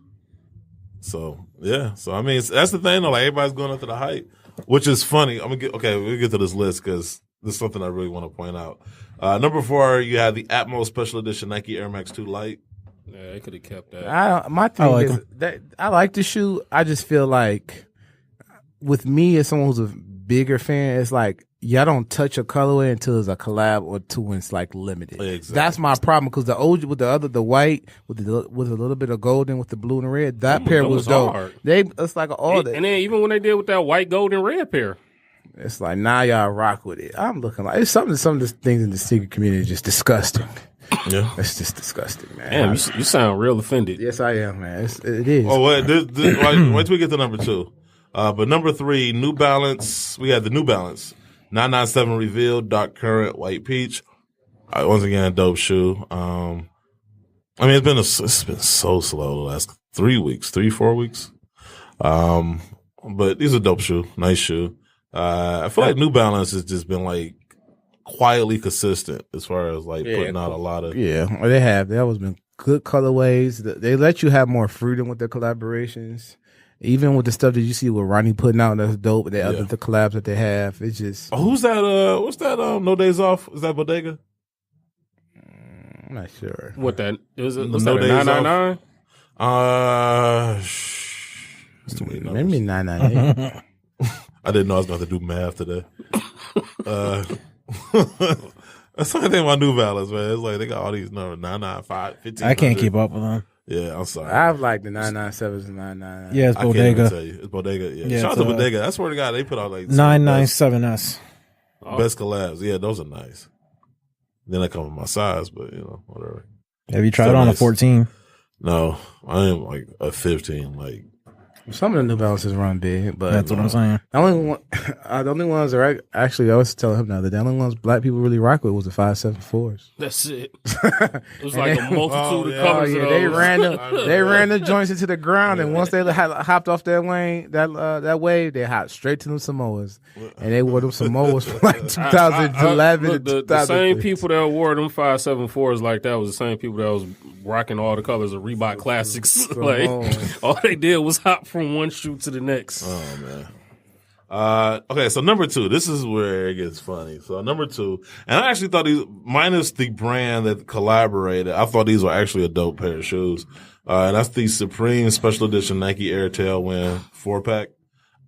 So yeah. So I mean, that's the thing though. Like everybody's going up to the hype, which is funny. We'll get to this list because this is something I really want to point out. Number 4, you have the Atmos Special Edition Nike Air Max 2 Lite. Yeah, they could have kept that. My thing is that I like the shoe. I just feel like with me as someone who's a bigger fan, it's like y'all don't touch a colorway until it's a collab or 2 and it's like limited. Exactly. That's my problem because the OG with the white with a little bit of golden with the blue and red, that pair was dope. Hard. It's like all that. And then even when they did with that white, gold, and red pair. It's like now y'all rock with it. I'm looking like it's some of the things in the sneaker community is just disgusting. Yeah, it's just disgusting, man. Damn, you sound real offended. Yes, I am, man. It is. Oh, wait till we get to number 2. But number 3, New Balance. We had the New Balance 997 Revealed Dark Current White Peach. Once again, dope shoe. I mean, it's been so slow the last 3 weeks, 4 weeks. But these are dope shoe, nice shoe. I feel like New Balance has just been like quietly consistent as far as like putting out a lot of. Yeah, they have. They always been good colorways. They let you have more freedom with their collaborations. Even with the stuff that you see with Ronnie putting out, that's dope. The collabs that they have, it's just. Oh, who's that? What's that? No Days Off? Is that Bodega? I'm not sure. What that is? It No Days 999? Maybe 998. I didn't know I was going to do math today. That's the only thing about New Balance, man. It's like they got all these numbers 995, 15. I can't keep up with them. Yeah, I'm sorry. I have like the 997s and 999. Yeah, it's I can't even Bodega. tell you. It's Bodega. Yeah. Yeah, Shout out to Bodega. I swear to God, they put out like 997S. best collabs. Yeah, those are nice. Then I come with my size, but whatever. Have you tried it on a 14? No, I am like a 15. Like some of the New Balances run big, but That's what I'm saying. the only ones are actually I was telling him now that the only ones black people really rock with was the 574s. That's it. It was like a multitude of colors. Yeah, they ran the joints into the ground, and once they hopped off that wave, they hopped straight to them Samoas, and they wore them Samoas from like 2011 look, to the same people that wore them 574s like that was the same people that was rocking all the colors of Reebok Classics. Like all they did was hop from one shoe to the next. Oh man. Okay, so number 2. This is where it gets funny. So number 2, and I actually thought these, minus the brand that collaborated, I thought these were actually a dope pair of shoes. And that's the Supreme Special Edition Nike Air Tailwind 4-pack.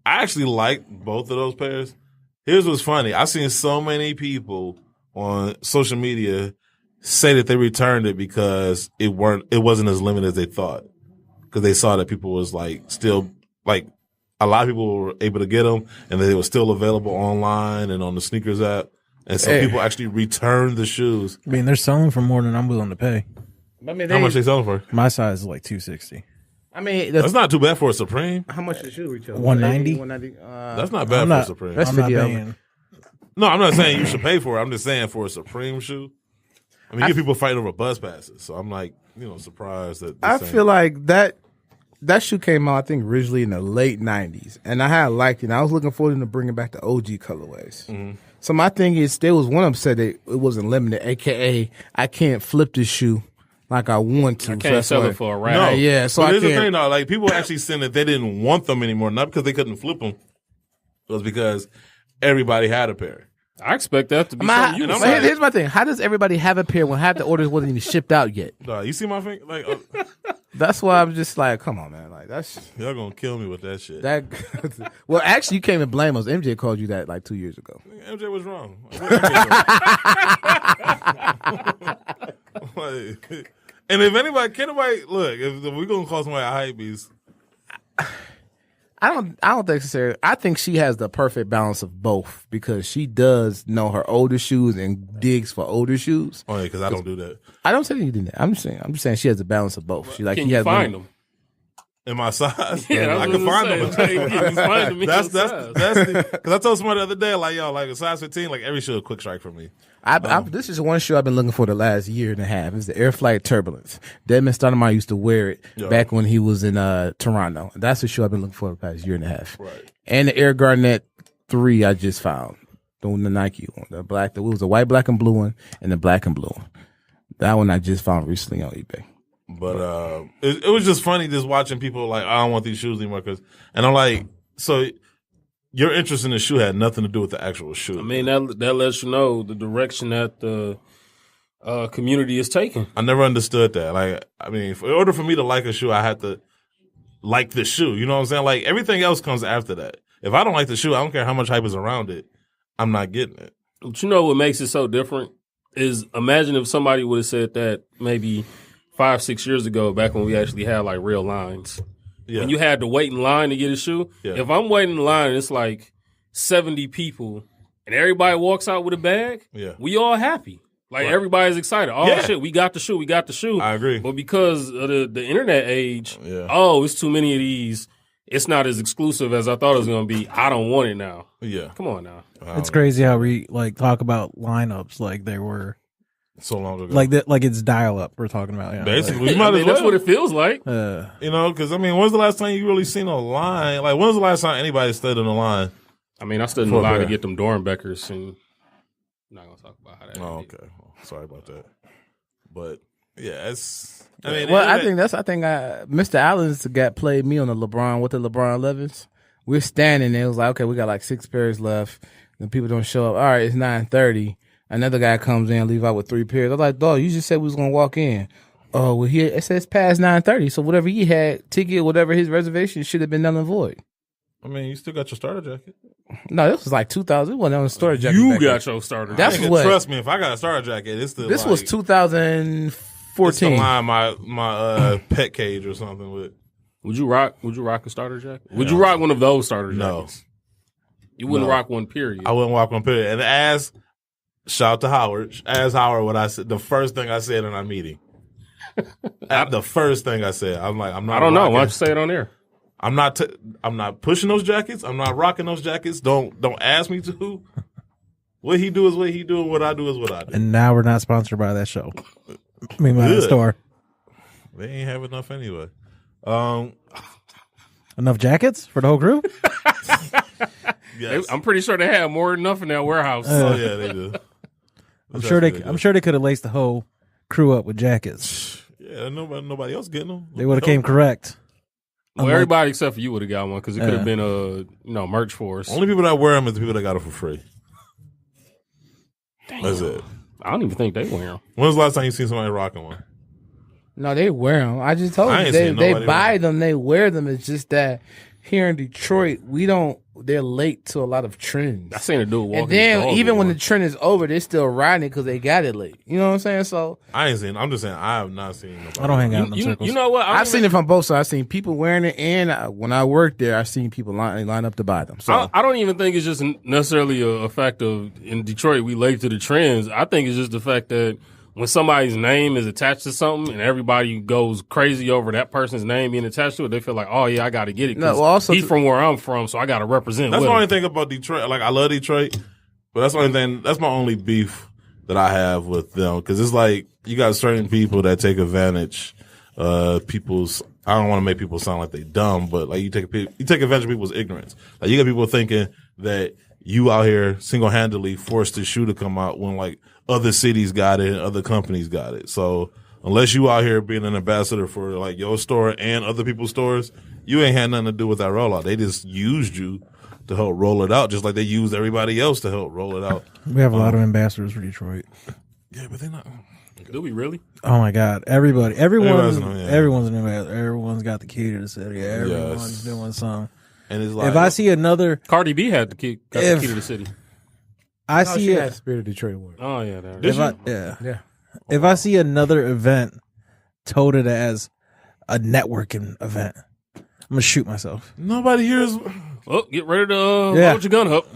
I actually liked both of those pairs. Here's what's funny. I've seen so many people on social media say that they returned it because it wasn't as limited as they thought. Because they saw that people was like still like a lot of people were able to get them and they were still available online and on the sneakers app. And so people actually returned the shoes. I mean, they're selling for more than I'm willing to pay. I mean, How much they selling for? My size is like $260. I mean, that's not too bad for a Supreme. How much the shoe retail? 190. 190. That's not bad for a Supreme. That's I'm not 50 paying. No, I'm not saying you should pay for it. I'm just saying for a Supreme shoe. I mean, you get people fighting over buzz passes. So I'm like, surprised that. I feel like that shoe came out, I think, originally in the late 90s. And I had liked it. And I was looking forward to bringing back the OG colorways. Mm-hmm. So my thing is, there was one of them said that it wasn't limited, a.k.a. I can't flip this shoe like I want to. I can't sell it for a rag. No, yeah. So but I here's can't. the thing, though. Like, people actually saying that they didn't want them anymore, not because they couldn't flip them. It was because everybody had a pair. I expect that to be something. Here's my thing. How does everybody have a pair when half the orders wasn't even shipped out yet? You see my finger? Like, that's why I'm just like, come on, man. Like that's y'all gonna kill me with that shit. Well, actually, you can't even blame us. MJ called you that like 2 years ago. MJ was wrong. And if anybody, look, if we're gonna call somebody a hype beast. I don't think so. I think she has the perfect balance of both because she does know her older shoes and digs for older shoes. Oh yeah, because I don't do that. I don't say you do that. I'm just saying she has the balance of both. She like Can you find them? In my size, yeah, I can find them. That's because I told somebody the other day, like, yo, like a size 15, like every shoe a quick strike for me. This is one shoe I've been looking for the last year and a half. It's the Air Flight Turbulence. Desmond Stoudemire used to wear it back when he was in Toronto. That's the shoe I've been looking for the past year and a half. Right. And the Air Garnet 3 I just found. The Nike one. The black, it was the white, black, and blue one and the black and blue one. That one I just found recently on eBay. But it was just funny just watching people like, I don't want these shoes anymore. And I'm like, so your interest in the shoe had nothing to do with the actual shoe. I mean, that lets you know the direction that the community is taking. I never understood that. Like, I mean, in order for me to like a shoe, I had to like the shoe. You know what I'm saying? Like, everything else comes after that. If I don't like the shoe, I don't care how much hype is around it. I'm not getting it. But you know what makes it so different is imagine if somebody would have said that maybe 5-6 years ago, back when we actually had like real lines. Yeah. When you had to wait in line to get a shoe. Yeah. If I'm waiting in line, it's like 70 people and everybody walks out with a bag. Yeah. We all happy. Like everybody's excited. Oh shit, we got the shoe. I agree. But because of the internet age, it's too many of these. It's not as exclusive as I thought it was going to be. I don't want it now. Yeah. Come on now. It's crazy how we like talk about lineups like they were so long ago. Like that, like it's dial up we're talking about. Basically, like, that's what it feels like. Because I mean, when's the last time you really seen a line? Like, when's the last time anybody stood in a line? I mean, I stood in the line to get them Dornbeckers, and I'm not gonna talk about how that. Oh, okay. Well, sorry about that. But yeah, it's. I mean, well, I think Mr. Allen's got played me on the LeBron with the LeBron 11s. We're standing there. It was like, okay, we got like 6 pairs left. And people don't show up. All right, it's 9:30. Another guy comes in, leave out with 3 pairs. I'm like, dog, you just said we was gonna walk in. Oh, well, here it says past 9:30. So whatever he had, ticket, whatever his reservation should have been null and void. I mean, you still got your starter jacket. No, this was like 2000. It wasn't on the starter jacket. You got your starter jacket. That's what. Trust me, if I got a starter jacket, it's still. This was 2004 14. It's to line my pet cage or something with. Would you rock a starter jacket? Would you rock one of those starter jackets? No. You wouldn't rock one, period. I wouldn't rock one, period. And shout out to Howard. Ask Howard what I said. The first thing I said in our meeting. The first thing I said. I'm like, I'm not. I don't know. Why don't you say it on air? I'm not pushing those jackets. I'm not rocking those jackets. Don't ask me to. What he do is what he do, and what I do is what I do. And now we're not sponsored by that show. I mean, by the store. They ain't have enough anyway. Enough jackets for the whole crew? Yes. I'm pretty sure they have more than enough in that warehouse. Oh yeah, they do. I'm sure they could have laced the whole crew up with jackets. Yeah, nobody else getting them. They would have came correct. Well, everybody except for you would have got one because it could have been merch for us. Only people that wear them is the people that got it for free. Damn. That's it. I don't even think they wear them. When was the last time you seen somebody rocking one? No, they wear them. I just told you they buy them, they wear them. It's just that here in Detroit, they're late to a lot of trends. I seen a dude walking. And then even when the trend is over, they're still riding it because they got it late. You know what I'm saying? So I ain't seen. I'm just saying I have not seen nobody. I don't hang out in them circles. You know what? I've seen it from both sides. I've seen people wearing it, and when I worked there, I've seen people line up to buy them. So I don't even think it's just necessarily a fact of in Detroit we late to the trends. I think it's just the fact that when somebody's name is attached to something and everybody goes crazy over that person's name being attached to it, they feel like, oh yeah, I got to get it. He's from where I'm from, so I got to represent. That's the only thing about Detroit. Like I love Detroit, but that's the only thing. That's my only beef that I have with them because it's like you got certain people that take advantage people's. I don't want to make people sound like they dumb, but like you take advantage of people's ignorance. Like you got people thinking that you out here single handedly forced the shoe to come out when like other cities got it and other companies got it. So unless you out here being an ambassador for like your store and other people's stores, you ain't had nothing to do with that rollout. They just used you to help roll it out, just like they used everybody else to help roll it out. We have a lot of ambassadors for Detroit. Yeah, but they're not. Do we really? Oh my God! Everyone's an ambassador. Everyone's got the key to the city. Everyone's doing something. And it's like, if I see another Cardi B had the key to the city. She had Spirit of Detroit Award. Oh yeah, If I see another event touted as a networking event, I'm gonna shoot myself. Nobody here is. Oh, get ready to load your gun up.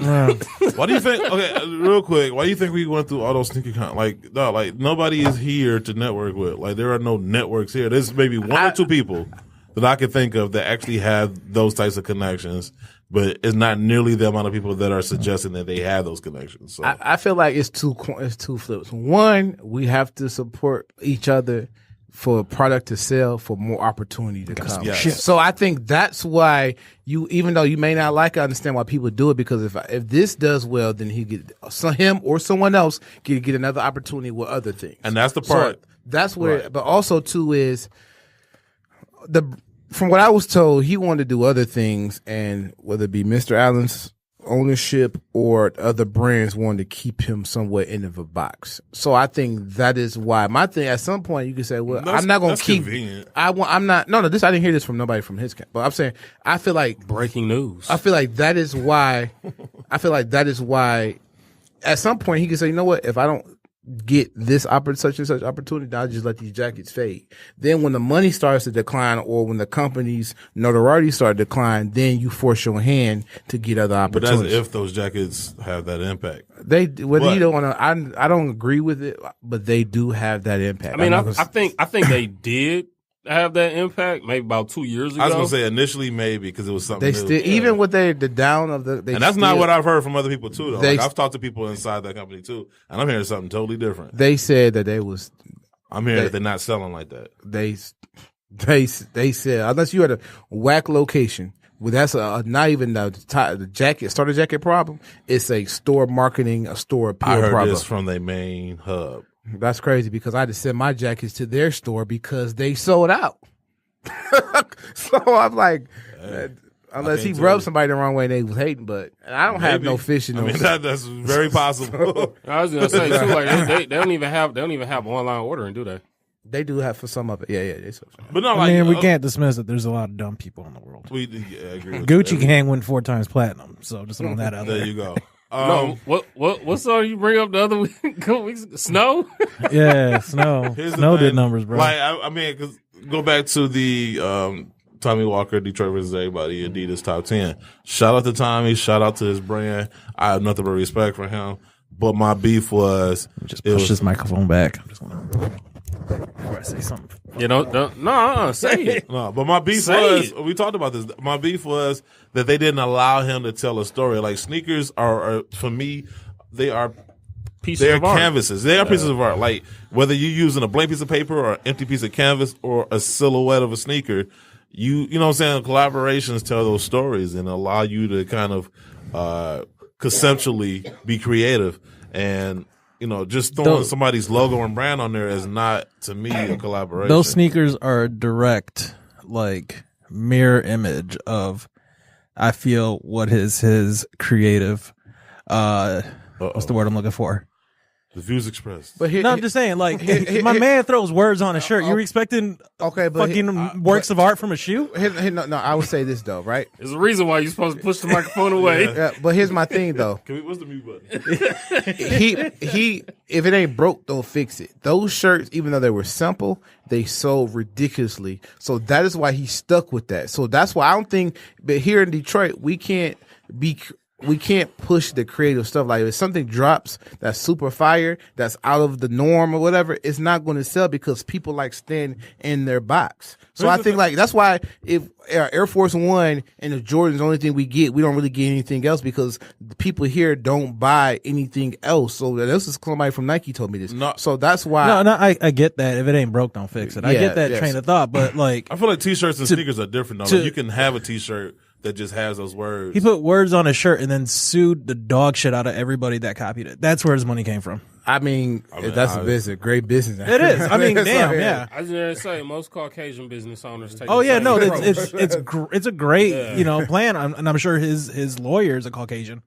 Why do you think? Okay, real quick. Why do you think we went through all those sneaky like nobody is here to network with. Like there are no networks here. There's maybe one or two people that I can think of that actually have those types of connections. But it's not nearly the amount of people that are suggesting that they have those connections. So I feel like it's two flips. One, we have to support each other for a product to sell, for more opportunity to come. Yes. So I think that's why even though you may not like it, I understand why people do it, because if this does well, then him or someone else get another opportunity with other things. And that's the part. So that's where, but also too is from what I was told, he wanted to do other things, and whether it be Mr. Allen's ownership or other brands wanted to keep him somewhere in of a box. So I think that is why. My thing, at some point, you can say, "Well, I'm not going to keep." Convenient. I'm not. No. This I didn't hear this from nobody from his camp, but I'm saying I feel like breaking news. I feel like that is why. At some point, he can say, "You know what? If I don't get this such and such opportunity, I'll just let these jackets fade." Then when the money starts to decline, or when the company's notoriety start to decline, then you force your hand to get other opportunities. But that's if those jackets have that impact. You don't want to, I don't agree with it, but they do have that impact. I mean, I think they did have that impact maybe about 2 years ago. I was going to say initially maybe because it was something new. Even with the down of the, and that's not what I've heard from other people too, though. Like, I've talked to people inside that company too, and I'm hearing something totally different. They said that they was. I'm hearing that they're not selling like that. They said unless you had a whack location. Well, that's not even the jacket starter jacket problem. It's a store marketing, a store appeal problem. I heard this from their main hub. That's crazy because I just sent my jackets to their store because they sold out. So I'm like, unless he rubbed somebody the wrong way and they was hating, but I don't have no fish in those. I mean, that's very possible. I was gonna say too, like they don't even have online ordering, do they? They do have for some of it. Yeah. But no, I mean, we can't dismiss that there's a lot of dumb people in the world. We agree with Gucci Gang went 4 times platinum, so just on that out there there. you go. No, what song you bring up the other week? Snow? Yeah, Snow. Snow did numbers, bro. Like, I mean, cause go back to the Tommy Walker, Detroit versus everybody, Adidas top 10. Shout out to Tommy. Shout out to his brand. I have nothing but respect for him. But my beef was just push this microphone back. I'm just gonna before I say something. You know, say it. No, but my beef was we talked about this. My beef was that they didn't allow him to tell a story. Like sneakers are for me, they are pieces of art. Canvases. They are pieces of art. Like whether you're using a blank piece of paper or an empty piece of canvas or a silhouette of a sneaker, you know what I'm saying? Collaborations tell those stories and allow you to kind of conceptually be creative. And you know, just throwing somebody's logo and brand on there is not, to me, a collaboration. Those sneakers are a direct, like, mirror image of, I feel, what is his creative, what's the word I'm looking for? The views expressed. But I'm just saying, like, my man throws words on a shirt. You're expecting fucking works of art from a shoe? No, I would say this, though, right? There's a reason why you're supposed to push the microphone away. Yeah, but here's my thing, though. What's the mute button? If it ain't broke, don't fix it. Those shirts, even though they were simple, they sold ridiculously. So that is why he stuck with that. So that's why I don't think, but here in Detroit, we can't push the creative stuff. Like if something drops that's super fire, that's out of the norm or whatever, it's not going to sell because people like staying in their box. So I think like that's why if Air Force One and the Jordan's the only thing we get, we don't really get anything else because the people here don't buy anything else. So this is somebody from Nike told me this. No. So that's why. No, I get that. If it ain't broke, don't fix it. I get that train of thought, but like I feel like t-shirts and sneakers are different though. Like, you can have a t-shirt that just has those words. He put words on a shirt and then sued the dog shit out of everybody that copied it. That's where his money came from. I mean that's a business, great business. It is. I mean, damn, yeah. I was gonna say most Caucasian business owners take. Oh yeah, no, it's a great plan, and I'm sure his lawyer is a Caucasian,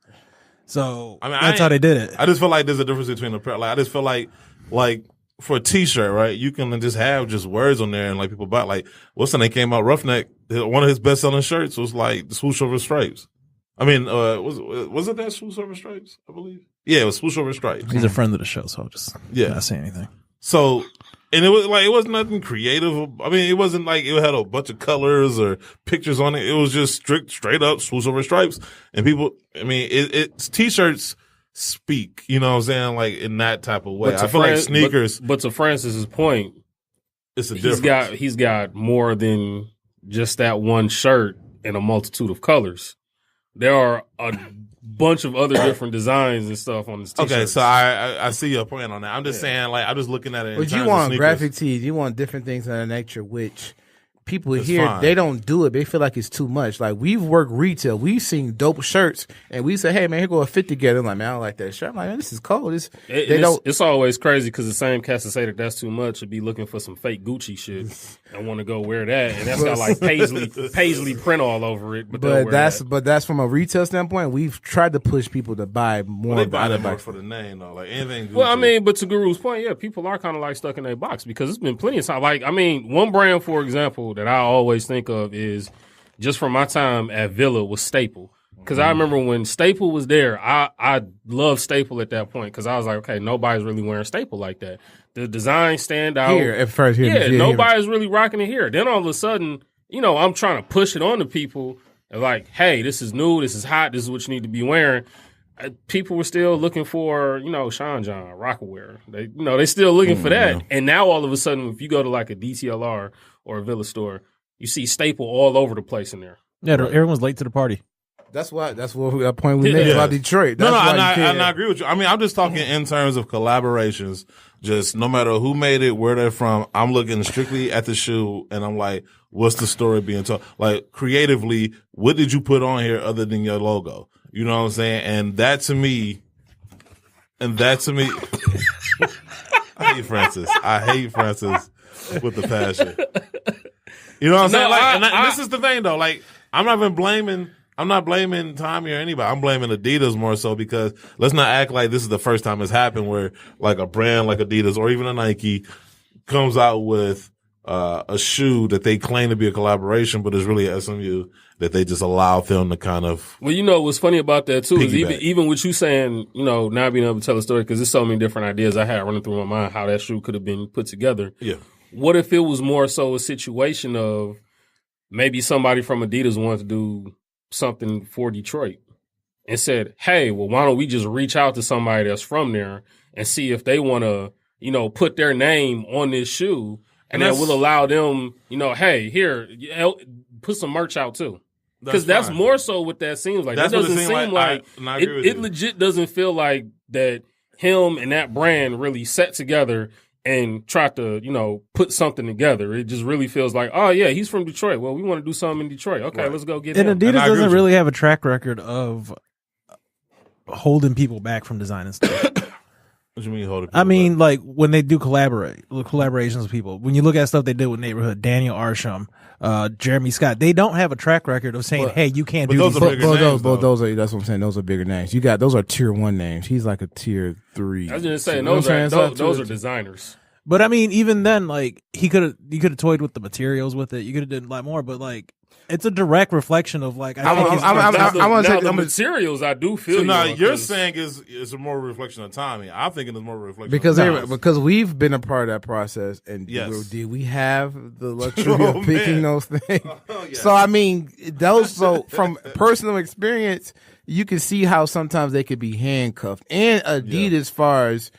so that's how they did it. I just feel like there's a difference between the pair. Like I just feel like for a t-shirt, right? You can just have just words on there and like people buy. Like what's the name came out? Roughneck. One of his best selling shirts was like the swoosh over stripes. I mean, was it that swoosh over stripes? I believe. Yeah, it was swoosh over stripes. He's a friend of the show, so I'll just not say anything. So, and it was nothing creative. I mean, it wasn't like it had a bunch of colors or pictures on it. It was just straight up swoosh over stripes. And people, I mean, it's t-shirts speak. You know what I'm saying? Like in that type of way. I feel like sneakers. But to Francis's point, it's a difference. He's got more than just that one shirt in a multitude of colors. There are a bunch of other different designs and stuff on this t-shirt. Okay, so I see your point on that. I'm just saying, like, I'm just looking at it. But you want graphic tees, you want different things of that nature, which people here, they don't do it. They feel like it's too much. Like, we've worked retail. We've seen dope shirts, and we say, hey, man, here go a fit together. I'm like, man, I don't like that shirt. I'm like, man, this is cold. It's always crazy because the same cats that say that that's too much would be looking for some fake Gucci shit and want to go wear that. And that's got like paisley print all over it. But that's from a retail standpoint. We've tried to push people to buy more. Well, they buy that more for the name, though. Like, anything Gucci. Well, I mean, but to Guru's point, yeah, people are kind of like stuck in their box because it's been plenty of time. Like, I mean, one brand, for example, that I always think of is just from my time at Villa was Staple. Because I remember when Staple was there, I loved Staple at that point because I was like, okay, nobody's really wearing Staple like that. The design stand out. Here, at first. Nobody's really rocking it here. Then all of a sudden, you know, I'm trying to push it on to people. And like, hey, this is new, this is hot, this is what you need to be wearing. People were still looking for, you know, Sean John, Rockaware. They still looking for that. Yeah. And now all of a sudden, if you go to like a DTLR or a Villa store, you see Staple all over the place in there. Yeah, right. Everyone's late to the party. That's what that point we made about Detroit. That's I agree with you. I mean, I'm just talking in terms of collaborations. Just no matter who made it, where they're from, I'm looking strictly at the shoe, and I'm like, what's the story being told? Like creatively, what did you put on here other than your logo? You know what I'm saying? And that to me, I hate Francis. I hate Francis with the passion. You know what I'm saying? Like, this is the thing though. Like, I'm not blaming Tommy or anybody. I'm blaming Adidas more so because let's not act like this is the first time it's happened where like a brand like Adidas or even a Nike comes out with a shoe that they claim to be a collaboration, but it's really a SMU that they just allow them to kind of. Well, what's funny about that too is even with you saying, not being able to tell a story, because there's so many different ideas I had running through my mind how that shoe could have been put together. Yeah. What if it was more so a situation of maybe somebody from Adidas wanted to do something for Detroit and said, hey, well, why don't we just reach out to somebody that's from there and see if they want to, put their name on this shoe. And that will allow them, hey, here, put some merch out too. Because that's more so what that seems like. That doesn't seem like it legit doesn't feel like that him and that brand really sat together and tried to, put something together. It just really feels like, oh, yeah, he's from Detroit. Well, we want to do something in Detroit. Okay, let's go get him. And Adidas doesn't really have a track record of holding people back from designing stuff. What do you mean holding people I mean, back? like when they do collaborations with people, when you look at stuff they did with Neighborhood, Daniel Arsham, Jeremy Scott, they don't have a track record of saying, hey, you can't do these things. That's what I'm saying. Those are bigger names. Those are tier 1 names. He's like a tier 3. I was just saying, those are designers. But I mean, even then, like you could have toyed with the materials with it. You could have done a lot more, but like it's a direct reflection of like the materials. I do feel. So now you're saying is a more reflection of timing. I'm thinking it's more reflection because we've been a part of that process, and did we have the luxury of picking those things? So I mean, from personal experience, you can see how sometimes they could be handcuffed. And Adidas, far as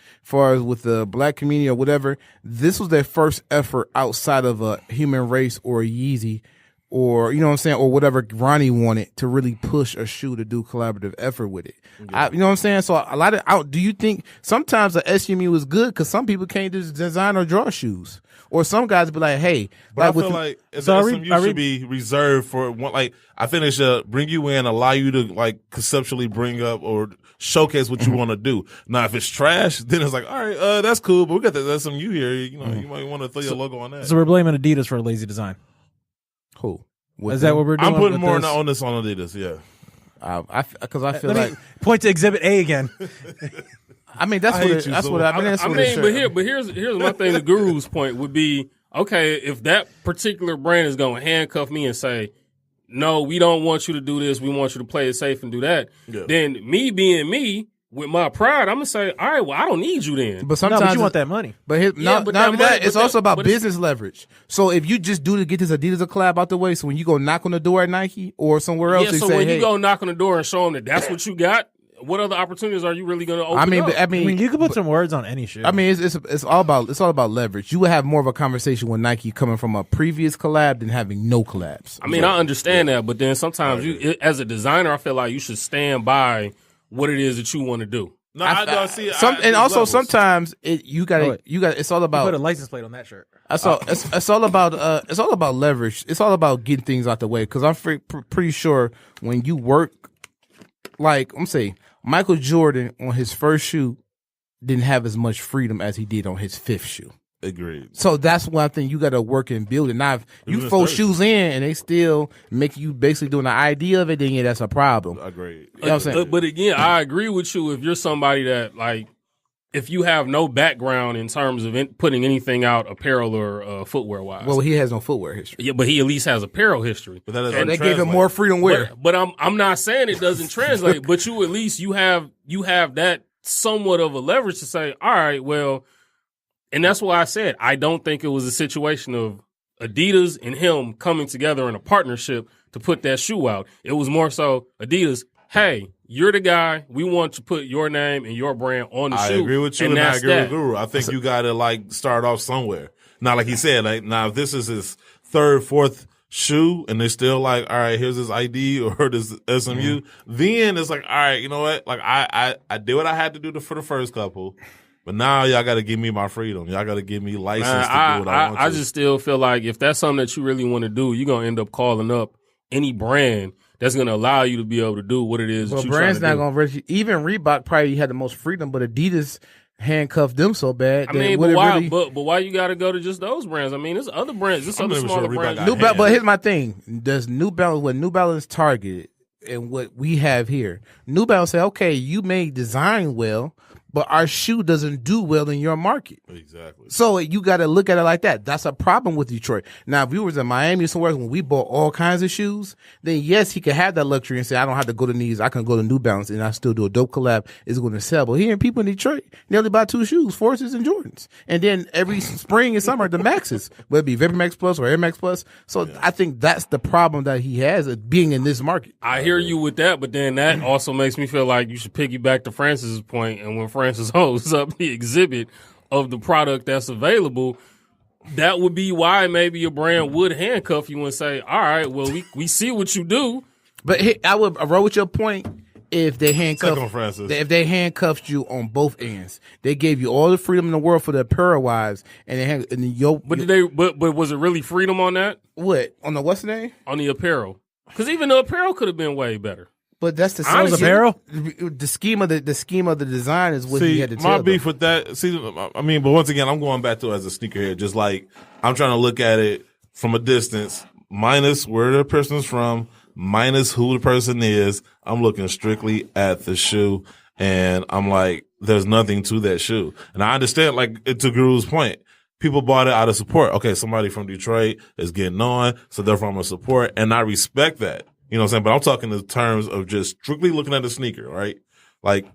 with the black community or whatever, this was their first effort outside of a Human Race or a Yeezy. Or, you know what I'm saying? Or whatever Ronnie wanted to really push a shoe to do collaborative effort with it. Yeah. You know what I'm saying? So a lot of, do you think sometimes the SMU is good because some people can't just design or draw shoes? Or some guys be like, hey. But I feel like SMU should be reserved for one, like, I think it should bring you in, allow you to like conceptually bring up or showcase what you want to do. Now, if it's trash, then it's like, all right, that's cool, but we got the SMU here. You might want to throw your logo on that. So we're blaming Adidas for a lazy design. Who? Is that what we're doing? I'm putting more on this on Adidas, yeah. Because I feel like point to Exhibit A again. I mean, that's what I mean. But here's my thing. The Guru's point would be, okay, if that particular brand is going to handcuff me and say, no, we don't want you to do this. We want you to play it safe and do that. Yeah. Then me being me, with my pride, I'm gonna say, all right, well, I don't need you then. But sometimes you want that money. But it's also about business leverage. So if you just do to get this Adidas collab out the way, so when you go knock on the door at Nike or somewhere else, so when you go knock on the door and show them that that's what you got, what other opportunities are you really going to open up? I mean, you can put some words on any shoe. I mean, it's all about leverage. You would have more of a conversation with Nike coming from a previous collab than having no collabs. I mean, I understand that, but then sometimes as a designer, I feel like you should stand by what it is that you want to do. No, I don't see. Sometimes you got. It's all about. You put a license plate on that shirt. It's all about leverage. It's all about getting things out the way. Because I'm pretty sure when you work, like I'm saying, Michael Jordan on his first shoe didn't have as much freedom as he did on his fifth shoe. Agreed. So that's one thing you got to work and build it. Now, if you 4 shoes in and they still make you basically doing the idea of it, then that's a problem. Agreed. You know what I'm saying? But again, I agree with you if you're somebody that, like, if you have no background in terms of putting anything out apparel or footwear wise. Well, he has no footwear history. Yeah, but he at least has apparel history. But that and they gave him more freedom wear. But I'm not saying it doesn't translate, but you at least you have that somewhat of a leverage to say, all right, well. And that's why I said I don't think it was a situation of Adidas and him coming together in a partnership to put that shoe out. It was more so Adidas, hey, you're the guy. We want to put your name and your brand on the shoe. I agree with you, and I agree with Guru. I think you got to like start off somewhere. Now, like he said, like now if this is his 3rd, 4th shoe, and they're still like, all right, here's this ID or this SMU, then it's like, all right, you know what? Like I did what I had to do for the first couple. But now y'all got to give me my freedom. Y'all got to give me license to do what I want to. I just still feel like if that's something that you really want to do, you're going to end up calling up any brand that's going to allow you to be able to do what it is that you're trying to do. Well, brand's not going to – even Reebok probably had the most freedom, but Adidas handcuffed them so bad. I mean, but why you got to go to just those brands? I mean, there's other brands. There's other smaller brands. But here's my thing. Does New Balance targeted and what we have here, New Balance say, okay, you may design well, but our shoe doesn't do well in your market. Exactly. So you got to look at it like that. That's a problem with Detroit. Now, if we was in Miami or somewhere when we bought all kinds of shoes, then yes, he could have that luxury and say, I don't have to go to these. I can go to New Balance and I still do a dope collab. It's going to sell. But here in people in Detroit, they only buy two shoes, Forces and Jordans. And then every spring and summer, the Maxes, whether it be Vapor Max Plus or Air Max Plus. So I think that's the problem that he has of being in this market. I hear you with that, but then that also makes me feel like you should piggyback to Francis's point, and when Francis holds up the exhibit of the product that's available, that would be why maybe your brand would handcuff you and say, all right, well, we see what you do. But I would roll with your point if they handcuffed you on both ends. They gave you all the freedom in the world for the apparel wise, and but was it really freedom on that? What? On the what's the name? On the apparel. Because even the apparel could have been way better. But that's the apparel. The scheme of the design is what he had to tell. My beef with that. See, I mean, but once again, I'm going back to it as a sneakerhead. Just like I'm trying to look at it from a distance, minus where the person's from, minus who the person is. I'm looking strictly at the shoe, and I'm like, there's nothing to that shoe. And I understand, like to Guru's point, people bought it out of support. Okay, somebody from Detroit is getting on, so therefore I'm gonna support, and I respect that. You know what I'm saying? But I'm talking in terms of just strictly looking at the sneaker, right? Like,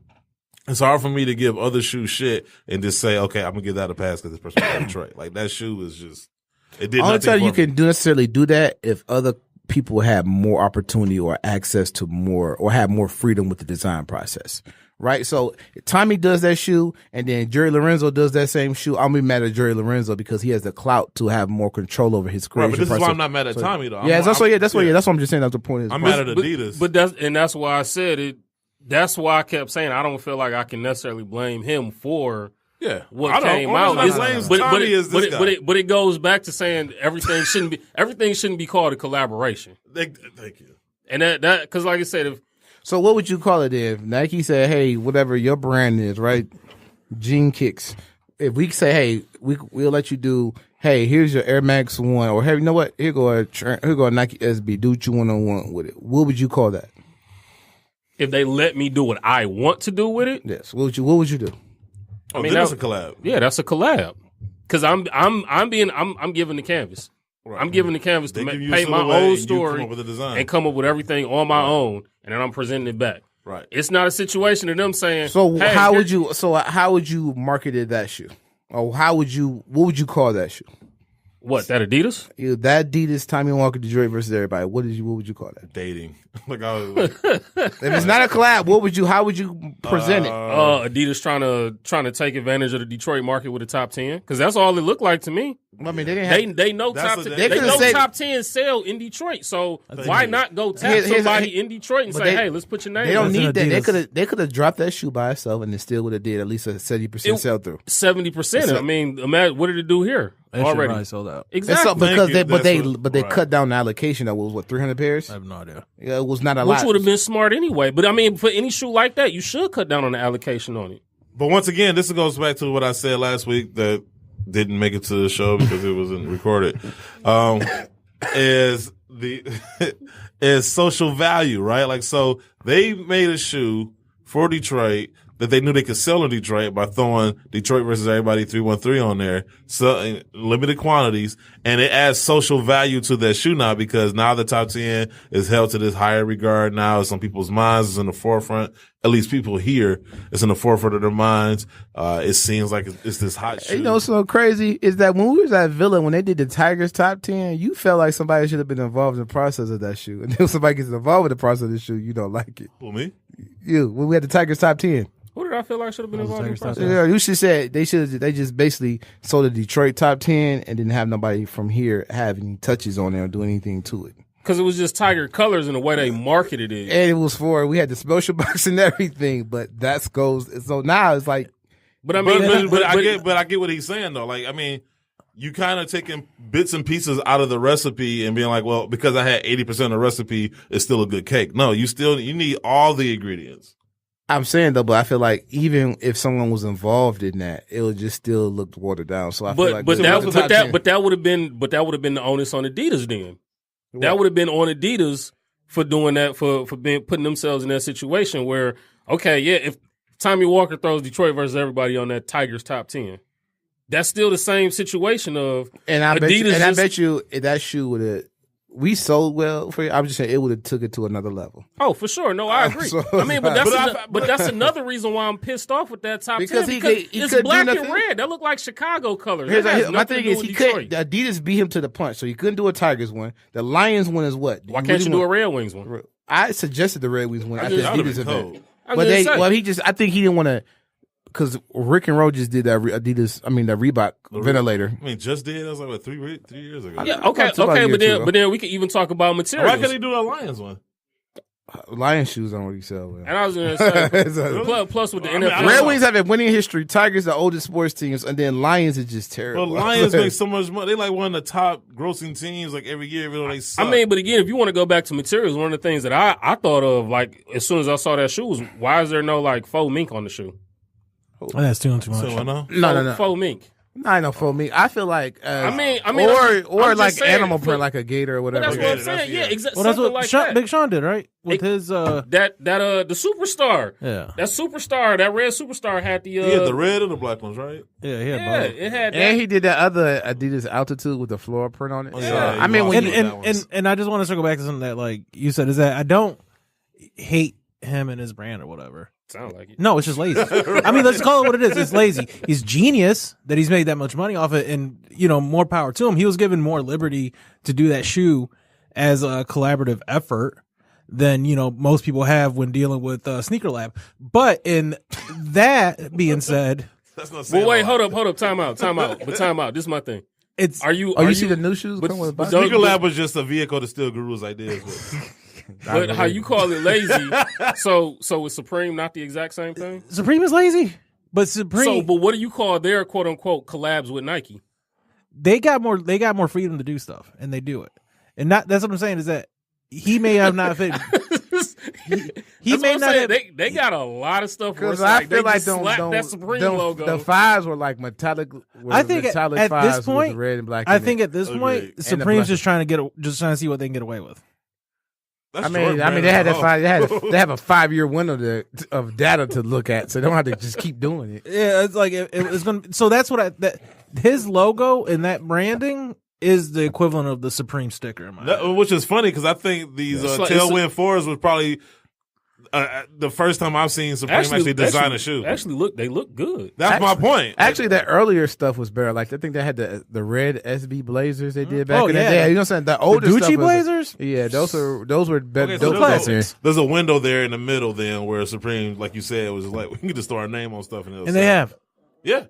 it's hard for me to give other shoes shit and just say, okay, I'm going to give that a pass because this person from Detroit. Like, that shoe is just, it did nothing. I'll tell you, you can necessarily do that if other people have more opportunity or access to more, or have more freedom with the design process. Right? So Tommy does that shoe, and then Jerry Lorenzo does that same shoe. I'll be mad at Jerry Lorenzo because he has the clout to have more control over his creation. Right, but this is why I'm not mad at Tommy, though. That's what I'm just saying. That's the point. I'm mad at Adidas. But that's why I said it. That's why I kept saying I don't feel like I can necessarily blame him for what came out. But it goes back to saying everything shouldn't be called a collaboration. Thank you. And that because like I said, so what would you call it if Nike said, hey, whatever your brand is, right? Jean Kicks. If we say, hey, we'll let you do, hey, here's your Air Max 1, or hey, you know what? Here go a Nike SB. Do what you want with it. What would you call that? If they let me do what I want to do with it? Yes. What would you do? I mean, that's a collab. Yeah, that's a collab. Because I'm giving the canvas. Right. I'm giving the canvas to paint my own story and come up with everything on my own, and then I'm presenting it back. Right. It's not a situation of them saying. So hey, how would you market that shoe? Or what would you call that shoe? What, that Adidas? Yeah, that Adidas Tommy Walker Detroit versus everybody. What would you call that? Dating. Like if it's not a collab, how would you present it? Adidas trying to take advantage of the Detroit market with the top 10, because that's all it looked like to me. I mean, they know top 10 sell in Detroit, so why not go tap somebody in Detroit and say, hey, let's put your name. They don't need that. They could have dropped that shoe by itself and it still would have did at least a 70% sell through. 70%. I mean, imagine what did it do here? Already sold out. Exactly. They cut down the allocation. That was 300 pairs. I have no idea. Yeah, it was not a lot. Which would have been smart anyway. But I mean, for any shoe like that, you should cut down on the allocation on it. But once again, this goes back to what I said last week that didn't make it to the show because it wasn't recorded. Is social value, right? Like, so they made a shoe for Detroit that they knew they could sell in Detroit by throwing Detroit versus everybody 313 on there, so limited quantities, and it adds social value to that shoe now because now the top 10 is held to this higher regard now. It's on people's minds. It's in the forefront. At least people here, it's in the forefront of their minds. It seems like it's this hot shoe. You know what's so crazy is that when we was at Villa, when they did the Tigers top 10, you felt like somebody should have been involved in the process of that shoe. And then somebody gets involved with the process of the shoe, you don't like it. Who, me? You, when we had the Tigers top 10. Who did I feel like should have been involved in the process? Yeah, you should say they just basically sold the Detroit top 10 and didn't have nobody from here have any touches on there or do anything to it. Because it was just Tiger colors and the way they marketed it. And it was we had the special box and everything, but so now it's like. But I mean, but I get what he's saying though. Like, I mean, you kind of taking bits and pieces out of the recipe and being like, well, because I had 80% of the recipe, it's still a good cake. No, you need all the ingredients. I'm saying though, but I feel like even if someone was involved in that, it would just still look watered down. So I feel like that would have been the onus on Adidas then. What? That would have been on Adidas for doing that, for putting themselves in that situation where, okay, yeah, if Tommy Walker throws Detroit versus everybody on that Tigers top 10. That's still the same situation of and I Adidas. Bet you if that shoe would have we sold well for you. I'm just saying it would have took it to another level. Oh, for sure. No, I agree. But that's another reason why I'm pissed off with that top 10 because it's black and red. That look like Chicago colors. My thing is Adidas beat him to the punch, so he couldn't do a Tigers one. The Lions one is what? Why can't you do a Red Wings one? I suggested the Red Wings one at the Adidas event. I think he didn't want to. Because Rick and Roll just did that that Reebok ventilator. I mean, just did. That was like, 3 years ago. Yeah, okay, but then we can even talk about materials. Why can't he do a Lions one? Lion shoes don't really sell well. And I was going to say, plus with the NFL. Red Wings have a winning history. Tigers are the oldest sports teams, and then Lions are just terrible. But Lions make so much money. They're like one of the top grossing teams like every year, even though they suck. I mean, but again, if you want to go back to materials, one of the things that I thought of, like, as soon as I saw that shoe was, why is there no, like, faux mink on the shoe? Oh, that's too much. No. Faux mink. I know faux mink. I feel like, or like saying, animal print, like a gator or whatever. That's what I'm saying. Yeah, exactly. Well, that's what Big Sean did, right? With his the superstar. Yeah, that superstar, that red superstar had the he had the red and the black ones, right? Yeah, it had. And he did that other Adidas Altitude with the floral print on it. Yeah, I mean, and I just want to circle back to something that, like you said, is that I don't hate him and his brand or whatever. Sound like it. No, it's just lazy. I mean, let's call it what it is. It's lazy. He's genius that he's made that much money off it, and more power to him. He was given more liberty to do that shoe as a collaborative effort than most people have when dealing with Sneaker Lab. But in that being said, wait, hold up, time out. But time out. This is my thing. Are you see the new shoes? Sneaker Lab was just a vehicle to steal Guru's ideas with. But how you call it lazy? So is Supreme not the exact same thing? Supreme is lazy, but Supreme. But what do you call their quote unquote collabs with Nike? They got more freedom to do stuff, and they do it. And that's what I'm saying is that he may have not fit. he may not. Have, they got a lot of stuff. Because I feel like that Supreme logo. The fives were like metallic. I think at this point, red and black. I think at this point, Supreme's just trying to see what they can get away with. I mean, they had they have a 5-year window of data to look at, so they don't have to just keep doing it. Yeah, it's like it's gonna. So that's what his logo and that branding is the equivalent of the Supreme sticker. In my which is funny because I think these Tailwind 4s was probably the first time I've seen Supreme actually design a shoe. They look good. That's my point. Actually, that earlier stuff was better. Like I think they had the red SB Blazers they did back in the day. You know what I'm saying? The older Gucci stuff Blazers. Yeah, those were better. Okay, so there's a window there in the middle then where Supreme, like you said, was like we can just throw our name on stuff and they have. Yeah.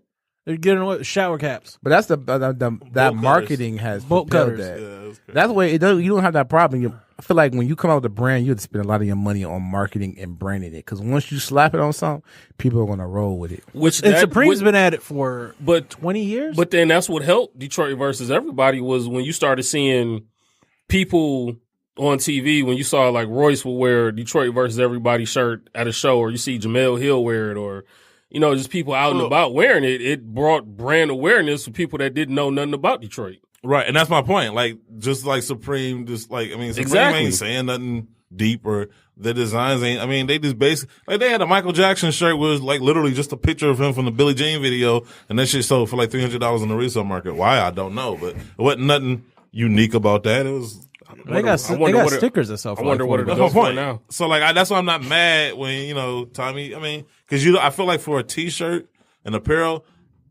They're getting away with shower caps. But that's that marketing has bolt cutters. That. Yeah, that's the way you don't have that problem. I feel like when you come out with a brand, you have to spend a lot of your money on marketing and branding it. Because once you slap it on something, people are going to roll with it. Supreme's been at it for 20 years. But then that's what helped Detroit versus everybody was when you started seeing people on TV, when you saw like Royce would wear Detroit versus everybody shirt at a show, or you see Jamel Hill wear it, or just people out and about wearing it. It brought brand awareness for people that didn't know nothing about Detroit. Right, and that's my point. Like, just like Supreme, Supreme ain't saying nothing deep, or the designs ain't. They just basically they had a Michael Jackson shirt was like literally just a picture of him from the Billie Jean video, and that shit sold for like $300 in the resale market. Why I don't know, but it wasn't nothing unique about that. It was. They got stickers that sell for. I wonder what it goes for for now. So that's why I'm not mad when Tommy. Because I feel like for a T-shirt and apparel.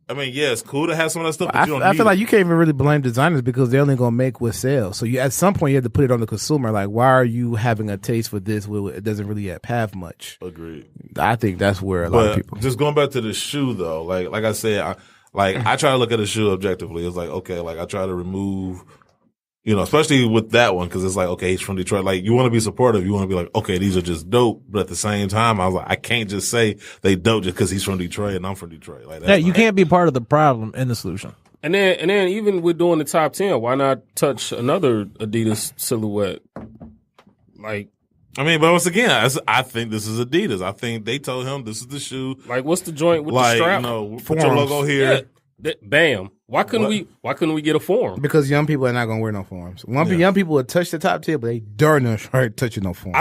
Yeah, it's cool to have some of that stuff, but I feel like you can't even really blame designers because they're only going to make what sells. So at some point you have to put it on the consumer. Like, why are you having a taste for this when it doesn't really have much? Agreed. I think that's where a lot of people. Just going back to the shoe though, like I said, I try to look at a shoe objectively. It's like, okay, I try to remove, especially with that one, because it's like, okay, he's from Detroit. Like, you want to be supportive. You want to be like, okay, these are just dope. But at the same time, I was like, I can't just say they dope just because he's from Detroit and I'm from Detroit. Like, you can't be part of the problem and the solution. And then even with doing the top 10, why not touch another Adidas silhouette? Like, but once again, I think this is Adidas. I think they told him this is the shoe. Like, what's the joint with the strap? Put your logo here. Yeah. Bam. Why couldn't we get a form? Because young people are not going to wear no forms. Young people will touch the top 10, but they darn near touching no forms.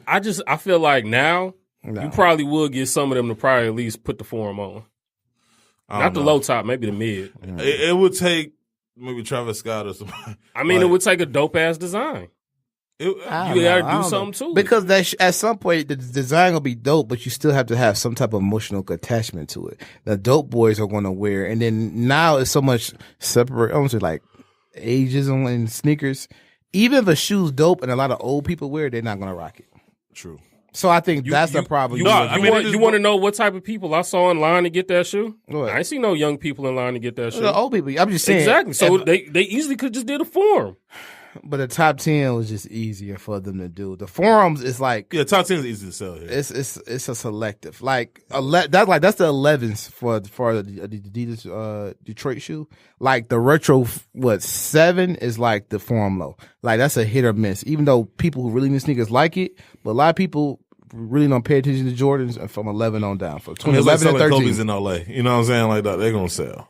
I feel like now No. You probably would get some of them to probably at least put the form on. Not the low top, maybe the mid. It would take maybe Travis Scott or something. I mean, it would take a dope ass design. You gotta do something too. Because at some point the design will be dope, but you still have to have some type of emotional attachment to it. The dope boys are going to wear, and then now it's so much separate. Almost like ageism in sneakers. Even if a shoe's dope and a lot of old people wear it, they're not going to rock it. True. So I think that's the problem. You want to know what type of people I saw in line to get that shoe? What? I ain't see no young people in line to get that shoe. The old people. I'm just saying. Exactly. So they easily could just did a form. But the top 10 was just easier for them to do. The forums is like top 10 is easy to sell here. It's a selective that's the 11s for the Adidas Detroit shoe. Like the retro 7 is like the forum low. Like that's a hit or miss. Even though people who really need sneakers like it, but a lot of people really don't pay attention to Jordans from 11 on down. For 2011 and 13. Kobe's in LA. You know what I'm saying? Like that, they're gonna sell.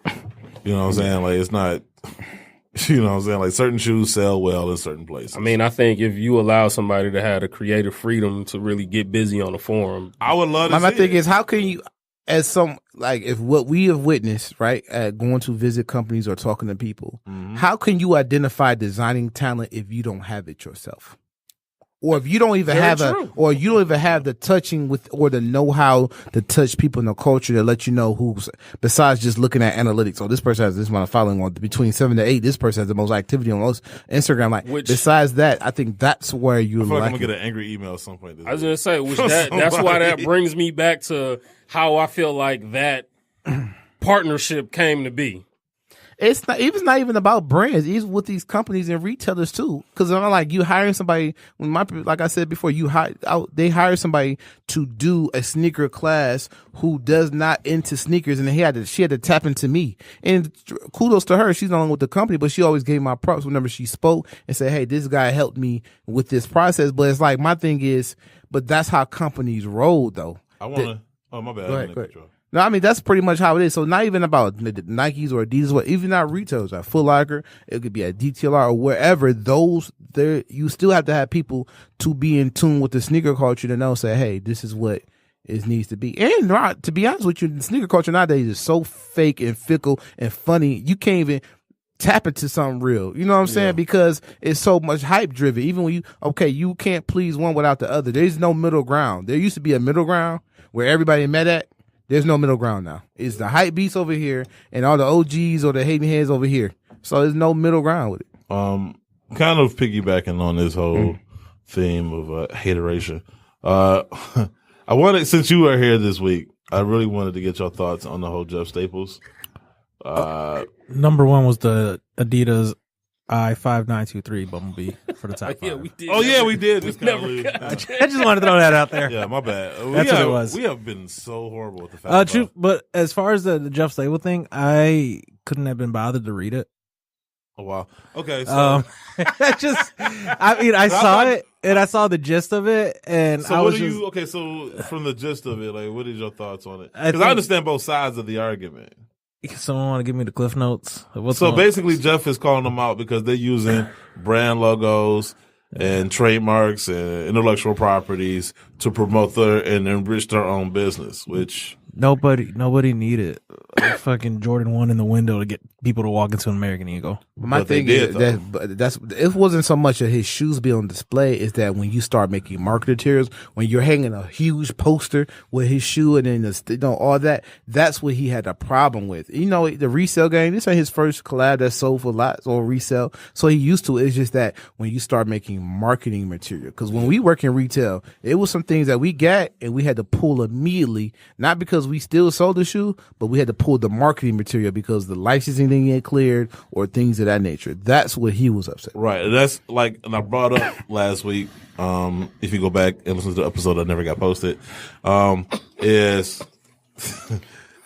You know what I'm saying? Like it's not. You know what I'm saying? Like certain shoes sell well in certain places. I mean, I think if you allow somebody to have the creative freedom to really get busy on the forum, I would love to. My thing is, how can you, as if what we have witnessed, right, at going to visit companies or talking to people, how can you identify designing talent if you don't have it yourself? Or if you don't even have the touching with or the know-how to touch people in the culture to let you know who's, besides just looking at analytics. Oh, this person has this amount of following on between 7 to 8. This person has the most activity on most Instagram. Besides that, I think that's where you. I feel like I'm gonna get an angry email at some point. I was gonna say, that's why that brings me back to how I feel like that partnership came to be. It's not even about brands. It's with these companies and retailers too. Because I'm like, you hiring somebody. Like I said before, they hire somebody to do a sneaker class who does not into sneakers, and she had to tap into me. And kudos to her. She's no longer with the company, but she always gave my props whenever she spoke and said, "Hey, this guy helped me with this process." But it's like my thing is, but that's how companies roll, though. I want to. Oh, my bad. Go ahead. No, I mean, that's pretty much how it is. So not even about Nikes or Adidas, or even not retailers, like Foot Locker, it could be a DTLR or wherever. You still have to have people to be in tune with the sneaker culture to know, say, hey, this is what it needs to be. And to be honest with you, the sneaker culture nowadays is so fake and fickle and funny. You can't even tap into something real. You know what I'm saying? Because it's so much hype driven. Even when you can't please one without the other. There's no middle ground. There used to be a middle ground where everybody met at. There's no middle ground now. It's the hype beasts over here and all the OGs or the hating heads over here. So there's no middle ground with it. Kind of piggybacking on this whole theme of hateration. I wanted, since you are here this week, I really wanted to get your thoughts on the whole Jeff Staples. Number one was the Adidas I-5923 Bumblebee for the top 5. We did. We did. I just wanted to throw that out there. Yeah, my bad. That's what it was. We have been so horrible with the fact. True, but as far as the Jeff Staples thing, I couldn't have been bothered to read it. Oh wow. Okay. So I saw it and I saw the gist of it, and so I was So from the gist of it, like, what is your thoughts on it? Because I understand both sides of the argument. Someone want to give me the Cliff Notes? So basically, Jeff is calling them out because they're using brand logos and trademarks and intellectual properties to promote and enrich their own business, which nobody needed a fucking Jordan 1 in the window to get people to walk into an American Eagle. My thing is it wasn't so much of his shoes being on display, is that when you start making market materials, when you're hanging a huge poster with his shoe and then all that, that's what he had a problem with. You know, the resale game, this ain't his first collab that sold for lots or resell, so he used to it. It's just that when you start making marketing material, because when we work in retail, it was some things that we got and we had to pull immediately, not because we still sold the shoe, but we had to pull the marketing material because the licensing didn't get cleared or things of that nature. That's what he was upset. Right. That's like, and I brought up last week, if you go back and listen to the episode that never got posted, is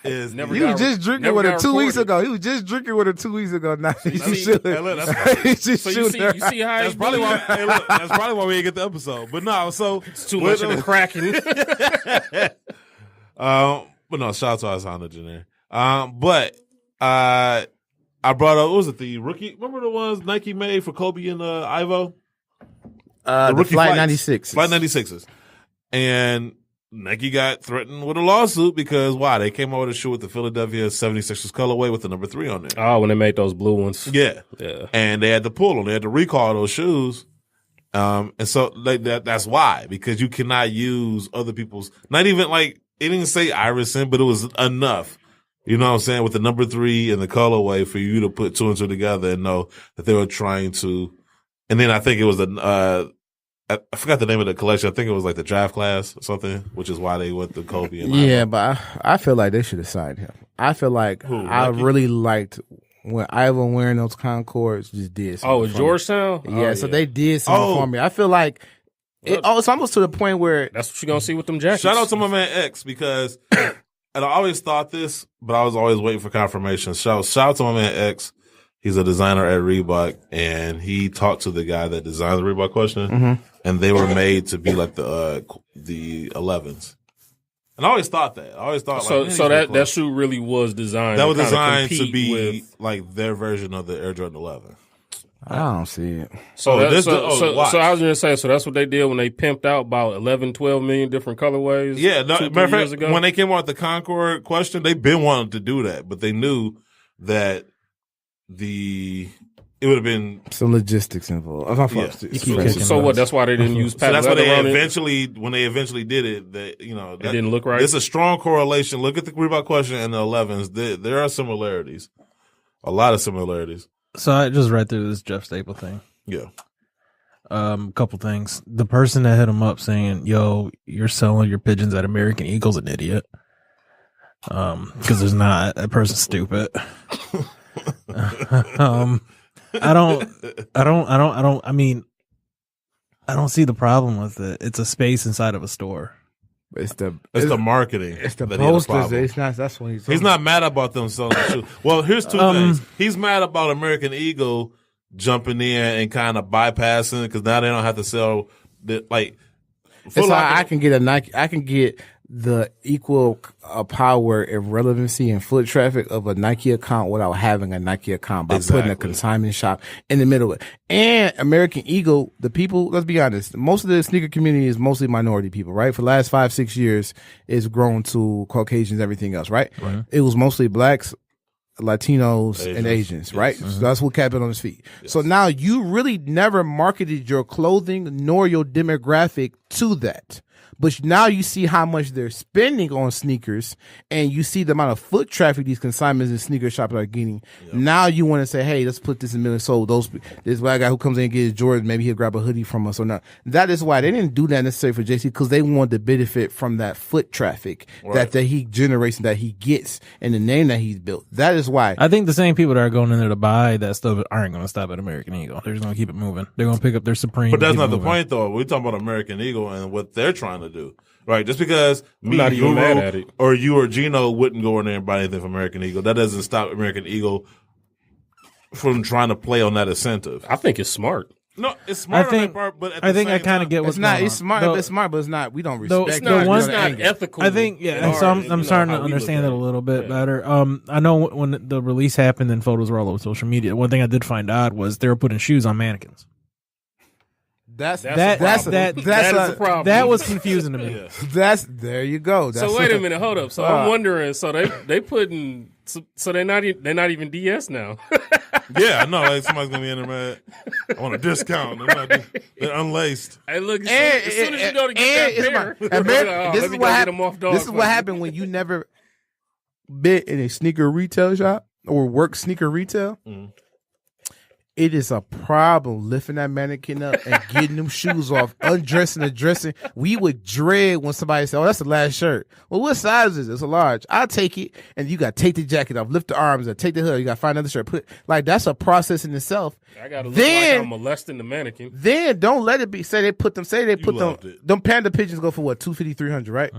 he was just drinking with her 2 weeks ago. He was just drinking with her 2 weeks ago. Now you see how that's probably why. That's probably why we didn't get the episode. But no, so it's too much of the cracking. But no, shout out to our sound engineer. But I brought up, what was it, the rookie? Remember the ones Nike made for Kobe and Ivo? The Flight 96. Flight 96s. And Nike got threatened with a lawsuit because why? They came out with a shoe with the Philadelphia 76ers colorway with the number 3 on there. Oh, when they made those blue ones. Yeah. Yeah. And they had to pull them. They had to recall those shoes. And so that's why, because you cannot use other people's, not even like, it didn't say Iverson, but it was enough. You know what I'm saying? With the number 3 and the colorway for you to put 2 and 2 together and know that they were trying to, and then I think it was I forgot the name of the collection. I think it was like the draft class or something, which is why they went to Kobe. And yeah, but I feel like they should have signed him. I feel like I really liked when Ivan wearing those Concords just did something. Oh, it's Georgetown? Yeah, so they did something for me. I feel like it's almost to the point where that's what you're going to see with them jackets. Shout out to my man X because, and I always thought this, but I was always waiting for confirmation. Shout out to my man X. He's a designer at Reebok, and he talked to the guy that designed the Reebok question, and they were made to be like the 11s. And I always thought that. That shoe really was designed. That was designed to be like their version of the Air Jordan 11. I don't see it. So I was going to say, so that's what they did when they pimped out about 11, 12 million different colorways. Yeah, matter of fact, ago. When they came out with the Concord question, they've been wanting to do that, but they knew that it would have been some logistics involved. So what? That's why they didn't use patent leather. So that's why when they eventually did it, it didn't look right. There's a strong correlation. Look at the Reebok question and the 11s. There are similarities, a lot of similarities. So I just read through this Jeff Staple thing. Yeah. Couple things. The person that hit him up saying, "Yo, you're selling your pigeons at American Eagle's an idiot." Because there's not. That person's stupid. I don't see the problem with it. It's a space inside of a store. It's the marketing. It's the posters. It's not. That's when he's not mad about them selling the shoe. Well, here's two things. He's mad about American Eagle jumping in and kind of bypassing because now they don't have to sell the like. It's like I can get a Nike. I can get the equal power and relevancy and foot traffic of a Nike account without having a Nike account by putting a consignment shop in the middle of it. And American Eagle, the people, let's be honest, most of the sneaker community is mostly minority people, right? For the last 5-6 years, it's grown to Caucasians, everything else, right? It was mostly blacks, Latinos, and Asians, right? So that's what kept it on his feet. So now you really never marketed your clothing nor your demographic to that. But now you see how much they're spending on sneakers, and you see the amount of foot traffic these consignments and sneaker shops are getting. Yep. Now you want to say, hey, let's put this in million. So this white guy who comes in and gets Jordan, maybe he'll grab a hoodie from us or not. That is why they didn't do that necessarily for JC, because they want to benefit from that foot traffic that he generates and that he gets and the name that he's built. That is why. I think the same people that are going in there to buy that stuff aren't going to stop at American Eagle. They're just going to keep it moving. They're going to pick up their Supreme. But that's not the point, though. We're talking about American Eagle and what they're trying to do. Right, just because me, not even mad at it, or you or Geeno wouldn't go in there and buy anything from American Eagle, that doesn't stop American Eagle from trying to play on that incentive. I think it's smart. No, it's smart on that part, but I think I kind of get what's going on. It's smart. It's smart, but it's not. We don't respect. It's not ethical. I think, and so I'm starting to understand it a little bit better. I know when the release happened and photos were all over social media. One thing I did find odd was they were putting shoes on mannequins. That's a problem. That was confusing to me. There you go. So wait a minute, hold up. So I'm wondering. So they putting. So they're not even DS now. Yeah, I know. Like somebody's gonna be in there mad. I want a discount. They're unlaced. Hey, look. As soon as you go to get that pair, this is what happened when you never been in a sneaker retail shop or work sneaker retail. It is a problem lifting that mannequin up and getting them shoes off, undressing and dressing. We would dread when somebody said, "Oh, that's the last shirt." Well, what size is it? It's a large. I'll take it, and you got to take the jacket off, lift the arms up, take the hood. You got to find another shirt. That's a process in itself. I got to look like I'm molesting the mannequin. Then don't let it be. Them panda pigeons go for what, $250, $300, right?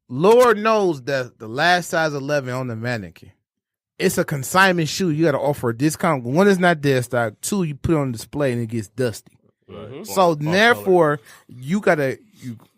Lord knows that the last size 11 on the mannequin. It's a consignment shoe. You got to offer a discount. One, is not dead stock. Two, you put it on display and it gets dusty. So therefore, you gotta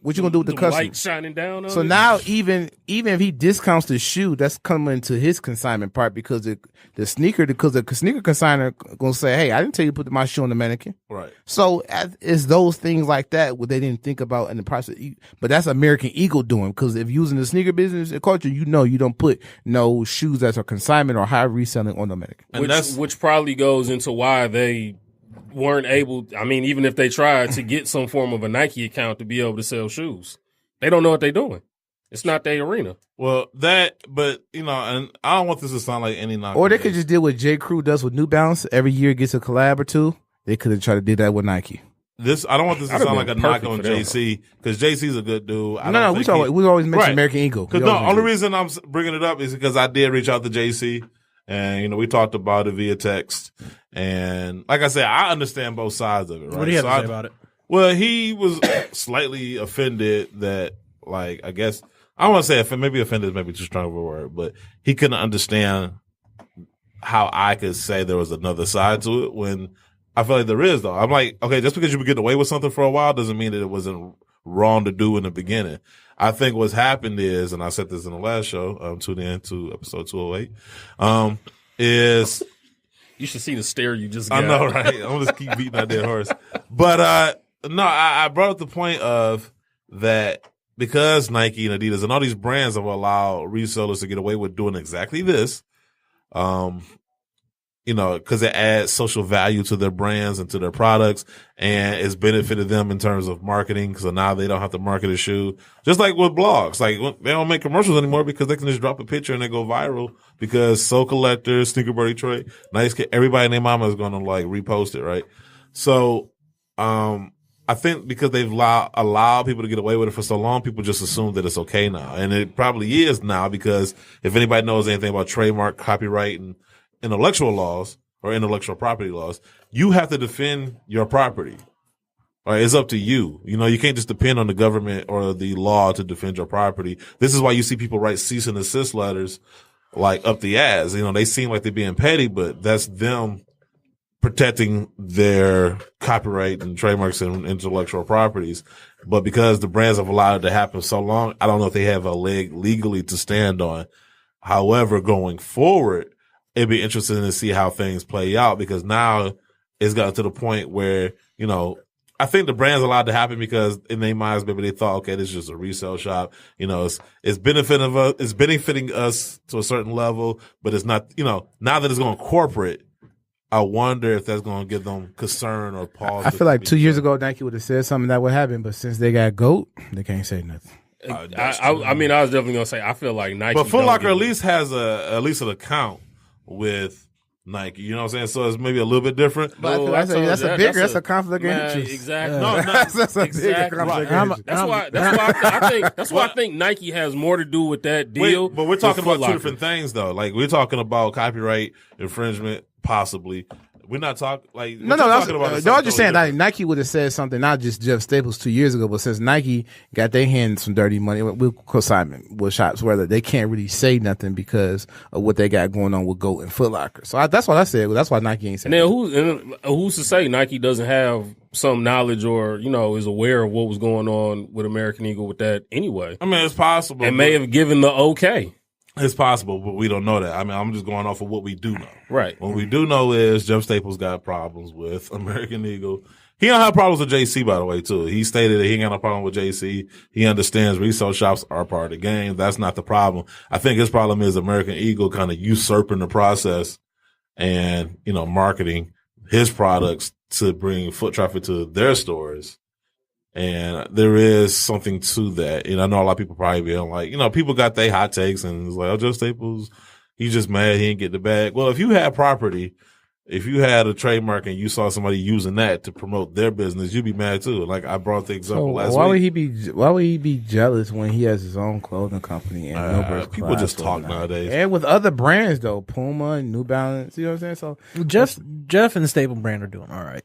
what you gonna do with the customer? Light shining down on So it? now even if he discounts the shoe, that's coming into his consignment part because the sneaker consigner gonna say, hey, I didn't tell you to put my shoe on the mannequin. Right. So it's those things like that what they didn't think about in the process. But that's American Eagle doing, because if using the sneaker business and culture, you don't put no shoes that are consignment or high reselling on the mannequin. Which probably goes into why they weren't able, I mean, even if they tried to get some form of a Nike account to be able to sell shoes. They don't know what they're doing. It's not their arena. Well, and I don't want this to sound like any knock. Or they could just do what J. Crew does with New Balance. Every year gets a collab or two. They could have tried to do that with Nike. I don't want this to sound like a knock on JC, because JC's a good dude. We always mention American Eagle. Because the only reason I'm bringing it up is because I did reach out to JC, and we talked about it via text. And like I said, I understand both sides of it. Right? What do you have to say about it? Well, he was slightly offended that, like, I guess I don't want to say offended. Maybe offended is maybe too strong of a word, but he couldn't understand how I could say there was another side to it when I feel like there is, though. I'm like, okay, just because you were getting away with something for a while doesn't mean that it wasn't wrong to do in the beginning. I think what's happened is, and I said this in the last show, tune in to episode 208, is you should see the stare you just got. I know, right? I'm gonna just keep beating that dead horse. But no, I brought up the point of that because Nike and Adidas and all these brands have allowed resellers to get away with doing exactly this. Because it adds social value to their brands and to their products, and it's benefited them in terms of marketing. So now they don't have to market a shoe. Just like with blogs, like they don't make commercials anymore because they can just drop a picture and they go viral because Soul Collector, Sneaker Bird Detroit, Nice Kid, everybody and their mama is going to like repost it, right? So, I think because they've allowed people to get away with it for so long, people just assume that it's okay now. And it probably is now, because if anybody knows anything about trademark, copyright, and intellectual laws or intellectual property laws, you have to defend your property. All right, it's up to you. You can't just depend on the government or the law to defend your property. This is why you see people write cease and desist letters like up the ass. They seem like they're being petty, but that's them protecting their copyright and trademarks and intellectual properties. But because the brands have allowed it to happen so long, I don't know if they have a leg legally to stand on. However, going forward, it'd be interesting to see how things play out, because now it's gotten to the point where, I think the brand's allowed to happen because in their minds, maybe they thought, okay, this is just a resale shop. It's benefiting us to a certain level, but it's not, now that it's going corporate, I wonder if that's going to give them concern or pause. I feel like 2 years ago, Nike would have said something that would happen, but since they got GOAT, they can't say nothing. I was definitely going to say, I feel like Nike. But Foot Locker at least has an account with Nike, you know what I'm saying? So it's maybe a little bit different. But that's a conflict of interest. Exactly. That's a bigger conflict of interest. That's why I think Nike has more to do with that deal. But we're talking about two different things, though. Like, we're talking about copyright infringement, possibly. We're not talking like no. I'm just saying that Nike would have said something, not just Jeff Staples 2 years ago, but since Nike got their hands some dirty money with consignment with shops, where they can't really say nothing because of what they got going on with GOAT and Foot Locker. So that's what I said. That's why Nike ain't saying. And who's to say Nike doesn't have some knowledge or is aware of what was going on with American Eagle with that anyway? I mean, it's possible, and may have given the okay. It's possible, but we don't know that. I mean, I'm just going off of what we do know. Right. What we do know is Jeff Staples got problems with American Eagle. He don't have problems with JC, by the way, too. He stated that he ain't got no problem with JC. He understands resale shops are part of the game. That's not the problem. I think his problem is American Eagle kind of usurping the process and, marketing his products to bring foot traffic to their stores. And there is something to that. And I know a lot of people probably being like, people got their hot takes and it's like, oh, Jeff Staples, he's just mad he didn't get the bag. Well, if you had property, if you had a trademark and you saw somebody using that to promote their business, you'd be mad too. Like I brought the example last week. Why would he be jealous when he has his own clothing company and people just talk nowadays. And with other brands though, Puma and New Balance, you know what I'm saying? So Jeff and the Staple brand are doing all right.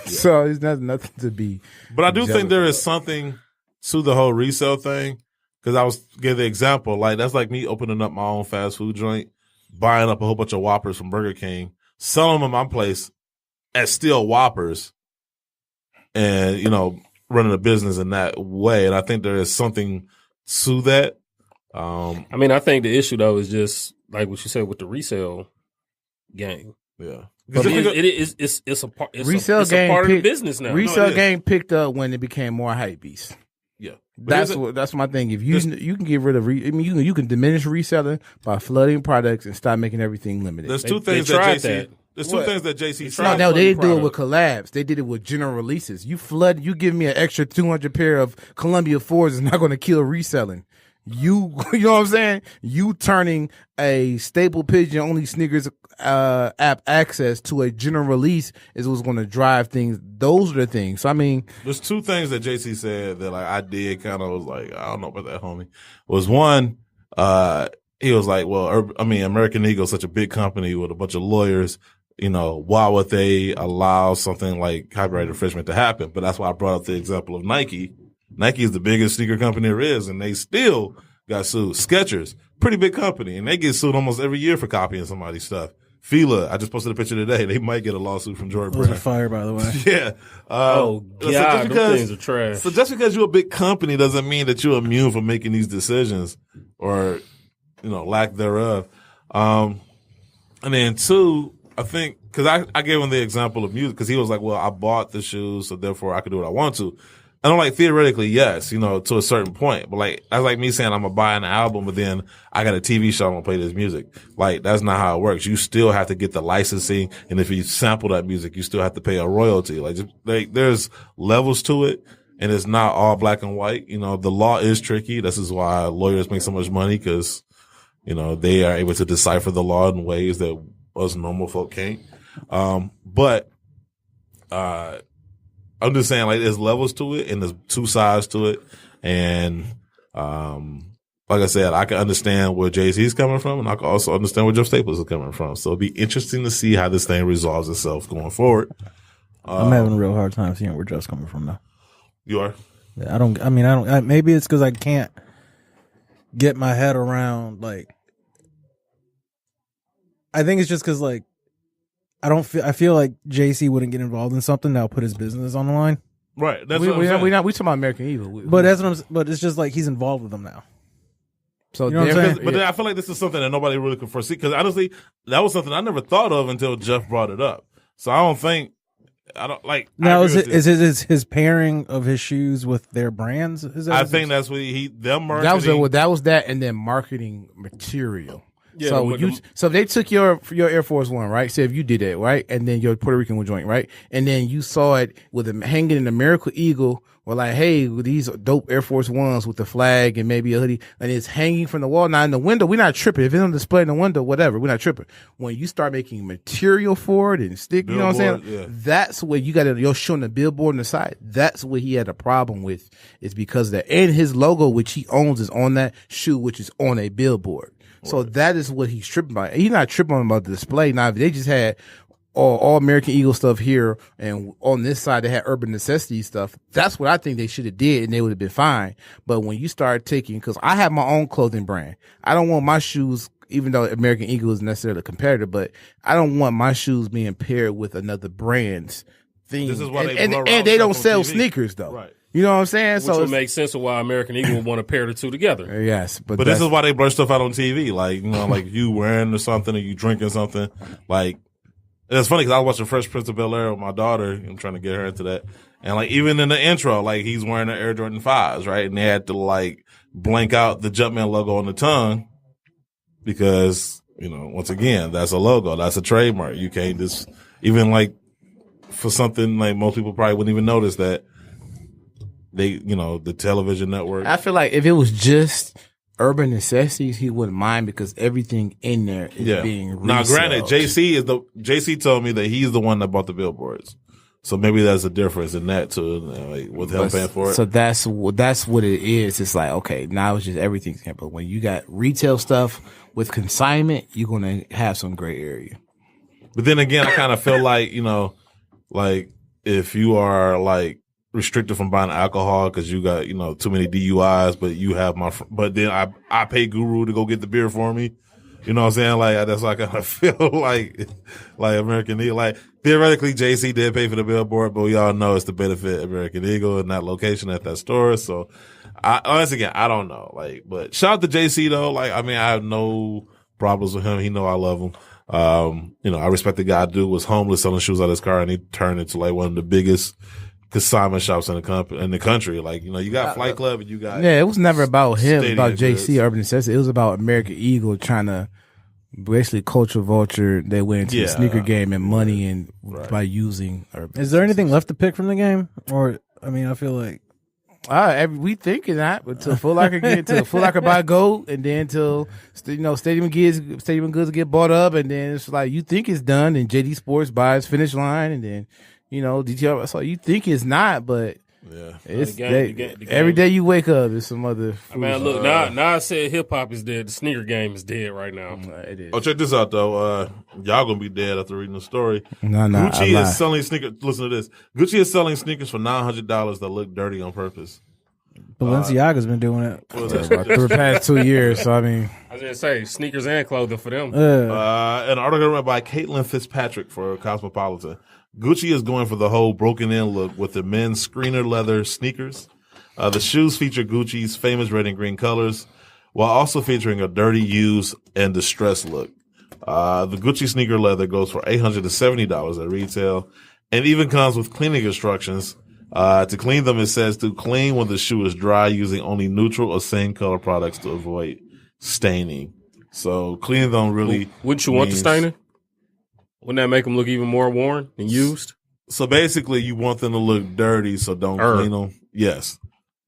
So it's nothing to be. But I do think there is something to the whole resale thing, because I was give the example, like that's like me opening up my own fast food joint, buying up a whole bunch of Whoppers from Burger King, selling them in my place as still Whoppers, and running a business in that way. And I think there is something to that. I mean, I think the issue though is just like what you said with the resale game. Yeah. But it's a part of the business now. Resale game picked up when it became more hype beast. Yeah. That's my thing. If you can get rid of you can diminish reselling by flooding products and stop making everything limited. There's two things that JC tried. No, they didn't do it with collabs. They did it with general releases. You give me an extra 200 pair of Columbia 4s is not going to kill reselling. You know what I'm saying? You turning a staple pigeon only sneakers app access to a general release is what's going to drive things. Those are the things. So, I mean, there's two things that JC said that like I did kind of was like, I don't know about that, homie. Was one, he was like, well, American Eagle is such a big company with a bunch of lawyers. You know, why would they allow something like copyright infringement to happen? But that's why I brought up the example of Nike. Nike is the biggest sneaker company there is, and they still got sued. Skechers, pretty big company, and they get sued almost every year for copying somebody's stuff. Fila, I just posted a picture today. They might get a lawsuit from Jordan Brand. Those are fire, by the way. Yeah. God, those things are trash. So just because you're a big company doesn't mean that you're immune from making these decisions or, lack thereof. And then two, I think, because I gave him the example of music, because he was like, well, I bought the shoes, so therefore I can do what I want to. And I'm like, theoretically, yes, to a certain point. But like, that's like me saying I'm going to buy an album, but then I got a TV show, I'm going to play this music. Like, that's not how it works. You still have to get the licensing. And if you sample that music, you still have to pay a royalty. Like, there's levels to it. And it's not all black and white. The law is tricky. This is why lawyers make so much money, because, they are able to decipher the law in ways that us normal folk can't. I'm just saying, like, there's levels to it and there's two sides to it. And, like I said, I can understand where Jay-Z's coming from, and I can also understand where Jeff Staples is coming from. So it'll be interesting to see how this thing resolves itself going forward. I'm having a real hard time seeing where Jeff's coming from now. You are? Yeah, maybe it's because I can't get my head around, like, I think it's just because, like, I feel like JC wouldn't get involved in something that'll put his business on the line. Right. That's we talking about American Eagle. But it's just like he's involved with them now. So you know what I'm saying? But then I feel like this is something that nobody really could foresee, because honestly, that was something I never thought of until Jeff brought it up. So Now is his pairing of his shoes with their brands? I think that's what them marketing. That was that, and then marketing material. Yeah, so if they took your Air Force One, right? Say if you did that, right? And then your Puerto Rican joint, right? And then you saw it with them hanging in American Eagle, or like, hey, with these dope Air Force Ones with the flag and maybe a hoodie, and it's hanging from the wall. Now in the window, we're not tripping. If it's on display in the window, whatever, we're not tripping. When you start making material for it and stick, billboard, you know what I'm saying? Yeah. That's where you're showing the billboard on the side. That's what he had a problem with, is because of that. And his logo, which he owns, is on that shoe, which is on a billboard. So that is what he's tripping about. He's not tripping about the display. Now, if they just had all American Eagle stuff here, and on this side they had Urban Necessity stuff, that's what I think they should have did, and they would have been fine. But when you start taking, because I have my own clothing brand, I don't want my shoes, even though American Eagle is necessarily a competitor, but I don't want my shoes being paired with another brand's thing. This is why they don't sell sneakers, though. Right. You know what I'm saying? Which would make sense of why American Eagle would want to pair the two together. Yes, but this is why they blur stuff out on TV, like like you wearing or something, or you drinking something. Like, it's funny because I was watching Fresh Prince of Bel-Air with my daughter. I'm trying to get her into that, and like even in the intro, like he's wearing the Air Jordan 5s, right? And they had to like blank out the Jumpman logo on the tongue because once again, that's a logo, that's a trademark. You can't just even like for something like most people probably wouldn't even notice that. They, the television network. I feel like if it was just Urban Necessities, he wouldn't mind, because everything in there is being resold. Now, granted, JC told me that he's the one that bought the billboards, so maybe there's a difference in that too, with him paying for it. So that's what it is. It's like, okay, now it's just everything's here. But when you got retail stuff with consignment, you're gonna have some gray area. But then again, I kind of feel like like if you are like restricted from buying alcohol because you got too many DUIs, but you have but then I pay Guru to go get the beer for me. You know what I'm saying? Like, that's why I kind of feel like American Eagle. Like, theoretically, JC did pay for the billboard, but we all know it's to benefit American Eagle and that location at that store. So, once again, I don't know. Like, but shout out to JC though. Like, I mean, I have no problems with him. He know I love him. I respect the guy. Dude was homeless selling shoes out of his car, and he turned into like one of the biggest consignment shops in the country. Like, you got Flight Club and you got it was never about him, about JC Urban Necessity. It was about American Eagle trying to basically culture vulture. They went into the sneaker game and money and by using Urban. Is there anything left to pick from the game? Or I mean, I feel like we thinking that, but till Foot Locker buy gold, and then till stadium goods get bought up, and then it's like you think it's done, and JD Sports buys Finish Line, and then DTR. So you think it's not, but it's the game. Every day you wake up, it's some other. I mean, look now. I said hip hop is dead. The sneaker game is dead right now. It is. Oh, check this out though. Y'all gonna be dead after reading the story. No, Gucci is selling sneakers. Listen to this. Gucci is selling sneakers for $900 that look dirty on purpose. Balenciaga's been doing it for the past 2 years. So I mean, I was gonna say sneakers and clothing for them. An article written by Caitlin Fitzpatrick for Cosmopolitan. Gucci is going for the whole broken in look with the men's screener leather sneakers. The shoes feature Gucci's famous red and green colors, while also featuring a dirty, used, and distressed look. The Gucci sneaker leather goes for $870 at retail, and even comes with cleaning instructions. To clean them, it says to clean when the shoe is dry using only neutral or same color products to avoid staining. So cleaning them really. Wouldn't you want the staining? Wouldn't that make them look even more worn and used? So basically, you want them to look dirty, so don't clean them. Yes,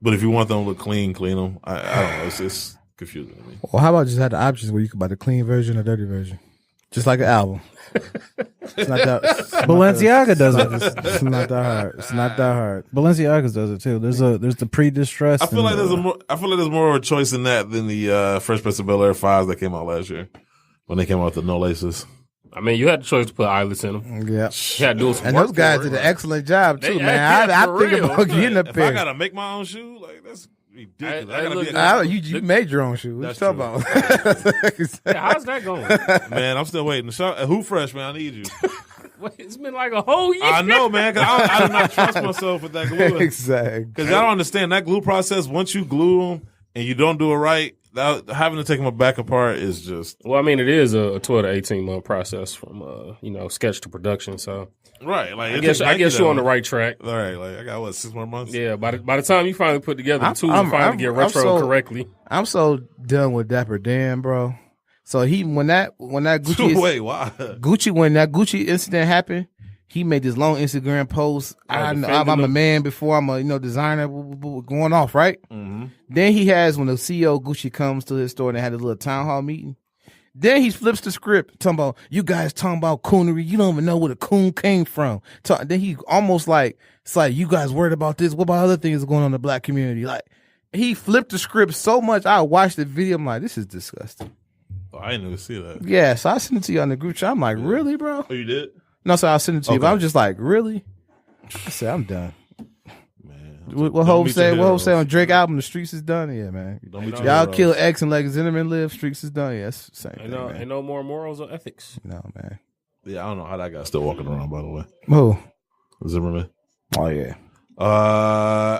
but if you want them to look clean them. I don't know. It's confusing to me. Well, how about just have the options where you can buy the clean version or dirty version, just like an album. It's not that. Balenciaga does it. It's not that hard. It's not that hard. Balenciaga does it too. There's the pre-distressed. I feel like there's more of a choice in that than the Fresh Prince of Bel-Air 5s that came out last year when they came out with the no laces. I mean, you had the choice to put eyelets in them. Yeah, you had to do some and those guys did an excellent job too, man. I think about getting a pair. If I gotta make my own shoe, like that's ridiculous. You made your own shoe. What you talking about? How's that going? Man, I'm still waiting. Who Fresh, man? I need you. Wait, it's been like a whole year. I know, man. Cause I do not trust myself with that glue. Exactly. Because y'all don't understand that glue process. Once you glue them and you don't do it right, having to take them back apart is just. Well, I mean, it is a 12 to 18 month process from sketch to production. So right, like I guess you're on the right track. All right, like I got 6 more months. Yeah, by the time you finally put together the tools and finally get retro correctly, I'm so done with Dapper Dan, bro. So when that Gucci wait, why? When that Gucci incident happened, he made this long Instagram post. I'm a man before I'm a designer, going off, right? Mm-hmm. Then he has, when the CEO of Gucci comes to his store and they had a little town hall meeting, then he flips the script talking about, you guys talking about coonery. You don't even know where the coon came from. Then he almost like, it's like, you guys worried about this. What about other things going on in the black community? Like, he flipped the script so much. I watched the video. I'm like, this is disgusting. Oh, I didn't even see that. Yeah, so I sent it to you on the group chat. I'm like, really, bro? Oh, you did? No, so I'll send it to you. But I'm just like, really? I said, I'm done. Man, what Hope say? What Hope say on Drake album? The streets is done. Yeah, man. Y'all kill X and let Zimmerman live. Streets is done. Yeah, that's the same thing. Ain't no more morals or ethics. No, man. Yeah, I don't know how that guy's still walking around. By the way, who? Zimmerman. Oh yeah.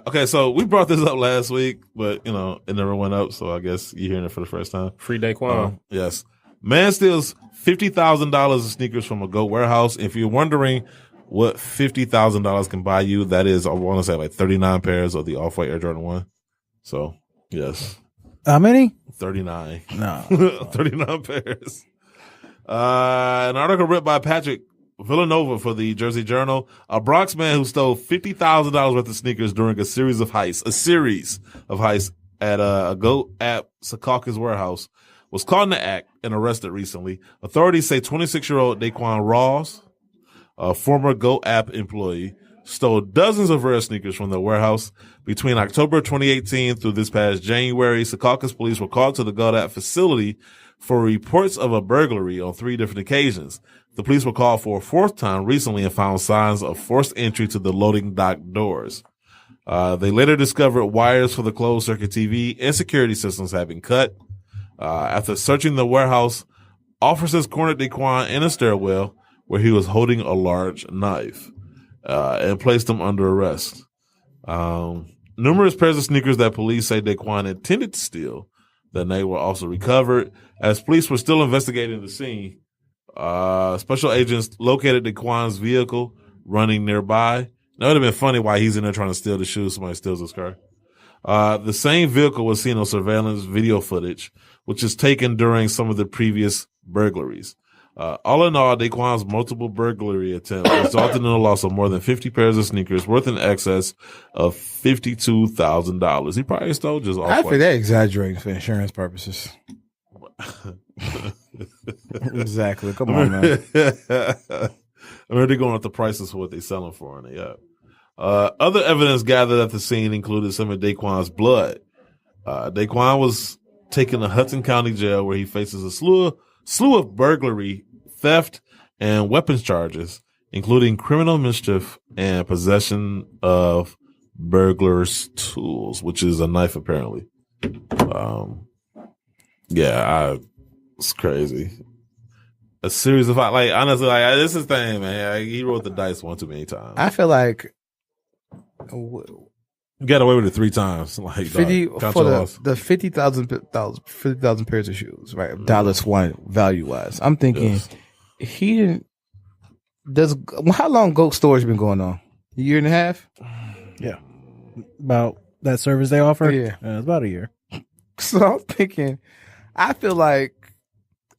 Okay, so we brought this up last week, but it never went up. So I guess you're hearing it for the first time. Free Daquan. Yes. Man steals $50,000 of sneakers from a GOAT warehouse. If you're wondering what $50,000 can buy you, that is, I want to say like 39 pairs of the Off-White Air Jordan 1. So, yes. How many? 39. No. 39 pairs. An article written by Patrick Villanova for the Jersey Journal. A Bronx man who stole $50,000 worth of sneakers during a series of heists at a GOAT app Secaucus warehouse was caught in the act and arrested recently. Authorities say 26-year-old Daquan Rawls, a former GOAT app employee, stole dozens of rare sneakers from the warehouse between October 2018 through this past January. Secaucus police were called to the GOAT app facility for reports of a burglary on 3 different occasions. The police were called for a 4th time recently and found signs of forced entry to the loading dock doors. They later discovered wires for the closed circuit TV and security systems had been cut. After searching the warehouse, Officers cornered Daquan in a stairwell where he was holding a large knife and placed him under arrest. Numerous pairs of sneakers that police say Daquan intended to steal that night were also recovered. As police were still investigating the scene, special agents located Daquan's vehicle running nearby. That would have been funny why he's in there trying to steal the shoes. Somebody steals his car. The same vehicle was seen on surveillance video footage, which is taken during some of the previous burglaries. All in all, Daquan's multiple burglary attempts resulted in the loss of more than 50 pairs of sneakers worth in excess of $52,000. He probably stole just off. I think they're exaggerating for insurance purposes. Exactly. Come on, man. I mean, they're going up the prices for what they're selling for, and other evidence gathered at the scene included some of Daquan's blood. Daquan was taken to Hudson County Jail, where he faces a slew of burglary, theft, and weapons charges, including criminal mischief and possession of burglars' tools, which is a knife, apparently. It's crazy. A series of, honestly, this is the thing, man. He rolled the dice one too many times. I feel like you got away with it 3 times. 50 for the 50,000 pairs of shoes, right? $1 value wise. I'm thinking he didn't. How long Goat Storage been going on? A year and a half? Yeah. About that service they offer? Yeah. It's about a year. So I'm thinking, I feel like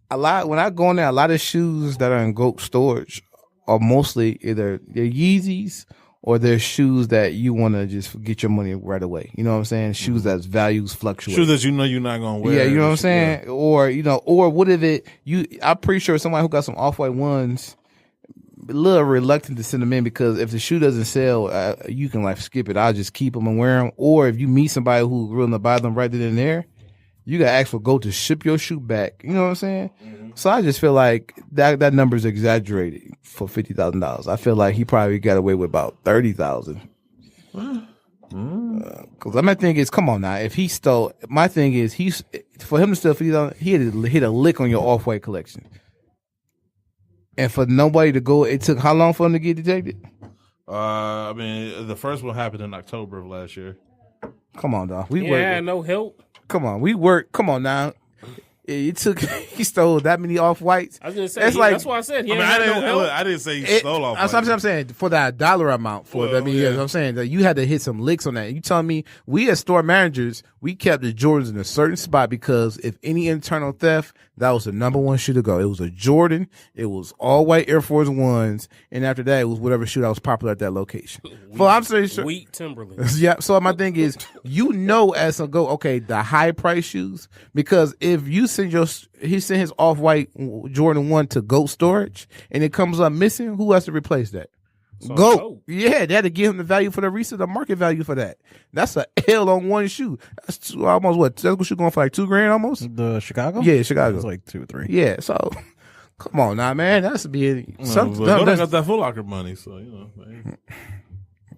when I go in there, a lot of shoes that are in Goat Storage are mostly either they're Yeezys or they're shoes that you want to just get your money right away. You know what I'm saying? Shoes that's values fluctuate. Shoes that you know you're not going to wear. Yeah, you know what I'm saying? Yeah. Or what if I'm pretty sure somebody who got some off-white ones, a little reluctant to send them in because if the shoe doesn't sell, you can skip it. I'll just keep them and wear them. Or if you meet somebody who's willing to buy them right then and there, you got to ask for Go to ship your shoe back. You know what I'm saying? Mm-hmm. So I just feel like that number is exaggerated for $50,000. I feel like he probably got away with about $30,000. Because my thing is, come on now. If he stole, my thing is, for him to steal $50,000, he had to hit a lick on your off-white collection. And for nobody to go, it took how long for him to get detected? The first one happened in October of last year. Come on, dog. No help. Come on, we work. Come on now. He stole that many off whites. I was gonna say that's why I said I didn't say he stole off whites. I'm saying for that dollar amount I'm saying that you had to hit some licks on that. You telling me we as store managers, we kept the Jordans in a certain spot because if any internal theft, that was the number one shoe to go. It was a Jordan, it was all white Air Force Ones, and after that it was whatever shoe that was popular at that location. I'm saying wheat Timberland. Yeah. So my thing is, as a go, okay, the high price shoes, because if you send his off-white Jordan 1 to Goat Storage and it comes up missing, who has to replace that? Goat. Yeah, they had to give him the value for the market value for that. That's a L on one shoe. That's almost what? That shoe going for $2,000 almost? The Chicago? Yeah, Chicago. It's like 2 or 3. Yeah, so come on now, man. That's be something. They don't got that Foot Locker money, so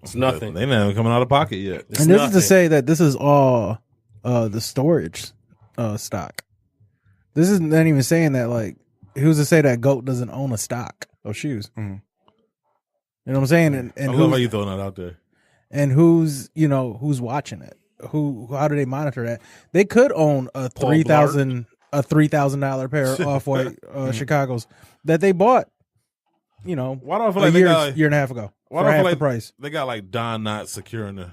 it's nothing. They not even coming out of pocket yet. And this is to say that this is all the storage stock. This isn't even saying that who's to say that Goat doesn't own a stock of shoes? Mm-hmm. You know what I'm saying? And I love how you throwing that out there. And who's watching it? How do they monitor that? They could own a $3,000 pair of off-white Chicago's that they bought. Why do I feel like year and a half ago? Why do I feel like the price? They got Don Knotts securing the.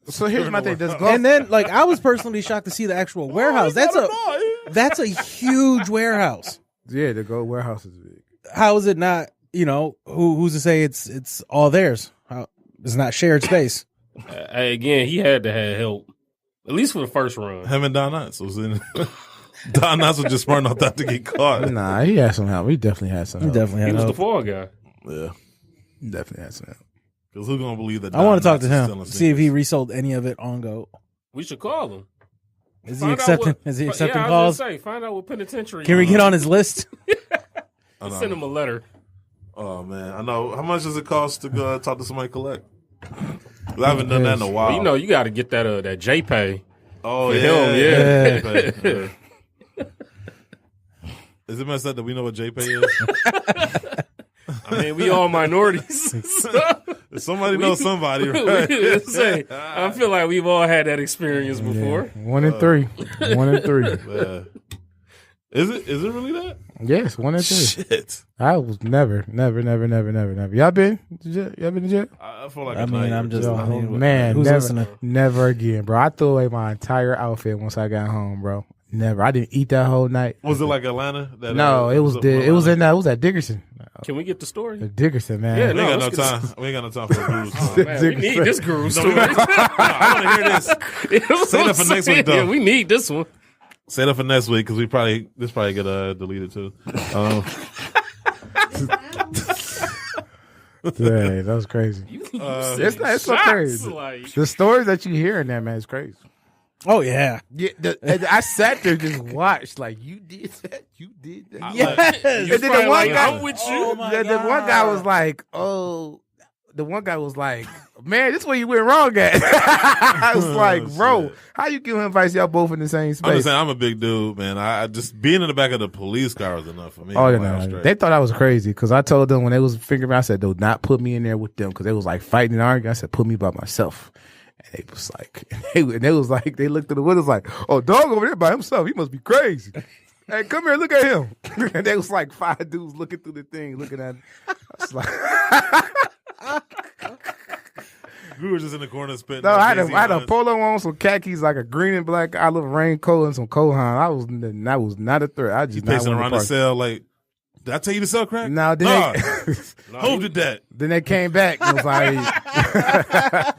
So here's my thing. And then I was personally shocked to see the actual warehouse. That's a huge warehouse. Yeah, the Goat warehouse is big. How is it not? Who's to say it's all theirs? It's not shared space. Again, he had to have help, at least for the first run. Him and Don Knotts was in. Don Knotts was just smart enough not to get caught. Nah, he had some help. He definitely had some help. He was the fall guy. Yeah, he definitely had some help. Because who's gonna believe that? I want to talk to him, see if he resold any of it on Goat. We should call him. Is he accepting calls? Find out what penitentiary. Can we get on his list? Send him a letter. Oh man, I know. How much does it cost to go talk to somebody collect? I haven't done that in a while. Well, you got to get that JPay. Oh yeah. Is it messed up that we know what JPay is? I mean, we all minorities. Somebody knows somebody, right? I feel like we've all had that experience before. 1 in 3. 1 in 3. Is it really that? Yes, 1 in 3. Shit. I was never. Y'all been to jail? I feel like I'm just man, who's never, listening? never again, bro. I threw away my entire outfit once I got home, bro. Never. I didn't eat that whole night. Was it like Atlanta? No, it was at Dickerson. Can we get the story? Dickerson, man. Yeah, We ain't got no time. We ain't got no time for a guru story. Man, we need this guru story. I want to hear this. Say that for next week, though. Yeah, we need this one. Say that for next week because this probably get deleted too. Dang, that was crazy. It's so crazy. Like, The stories that you hear in that, man, is crazy. Oh yeah. Yeah, I sat there just watched. Like, you did that. You did that. Yes. And then the one guy, I'm with you. Oh my the one guy was like, man, this is where you went wrong at. I was like, bro, how you give him advice? Y'all both in the same space. I'm just saying, I'm a big dude, man. I just being in the back of the police car was enough for me. Oh, no. They thought I was crazy because I told them when they was figuring out, I said, do not put me in there with them because they was like fighting and arguing. I said, put me by myself. And they was like, they looked at the windows like, oh, dog over there by himself. He must be crazy. Hey, come here, look at him. And they was like 5 dudes looking through the thing, looking at it. I was like, We were just in the corner spitting. no, I had a polo on, some khakis, like a green and black olive raincoat, and some Kohan. I was not a threat. I just You pacing around the cell like, did I tell you to sell crack? No, then Who did that? Then they came back and was like,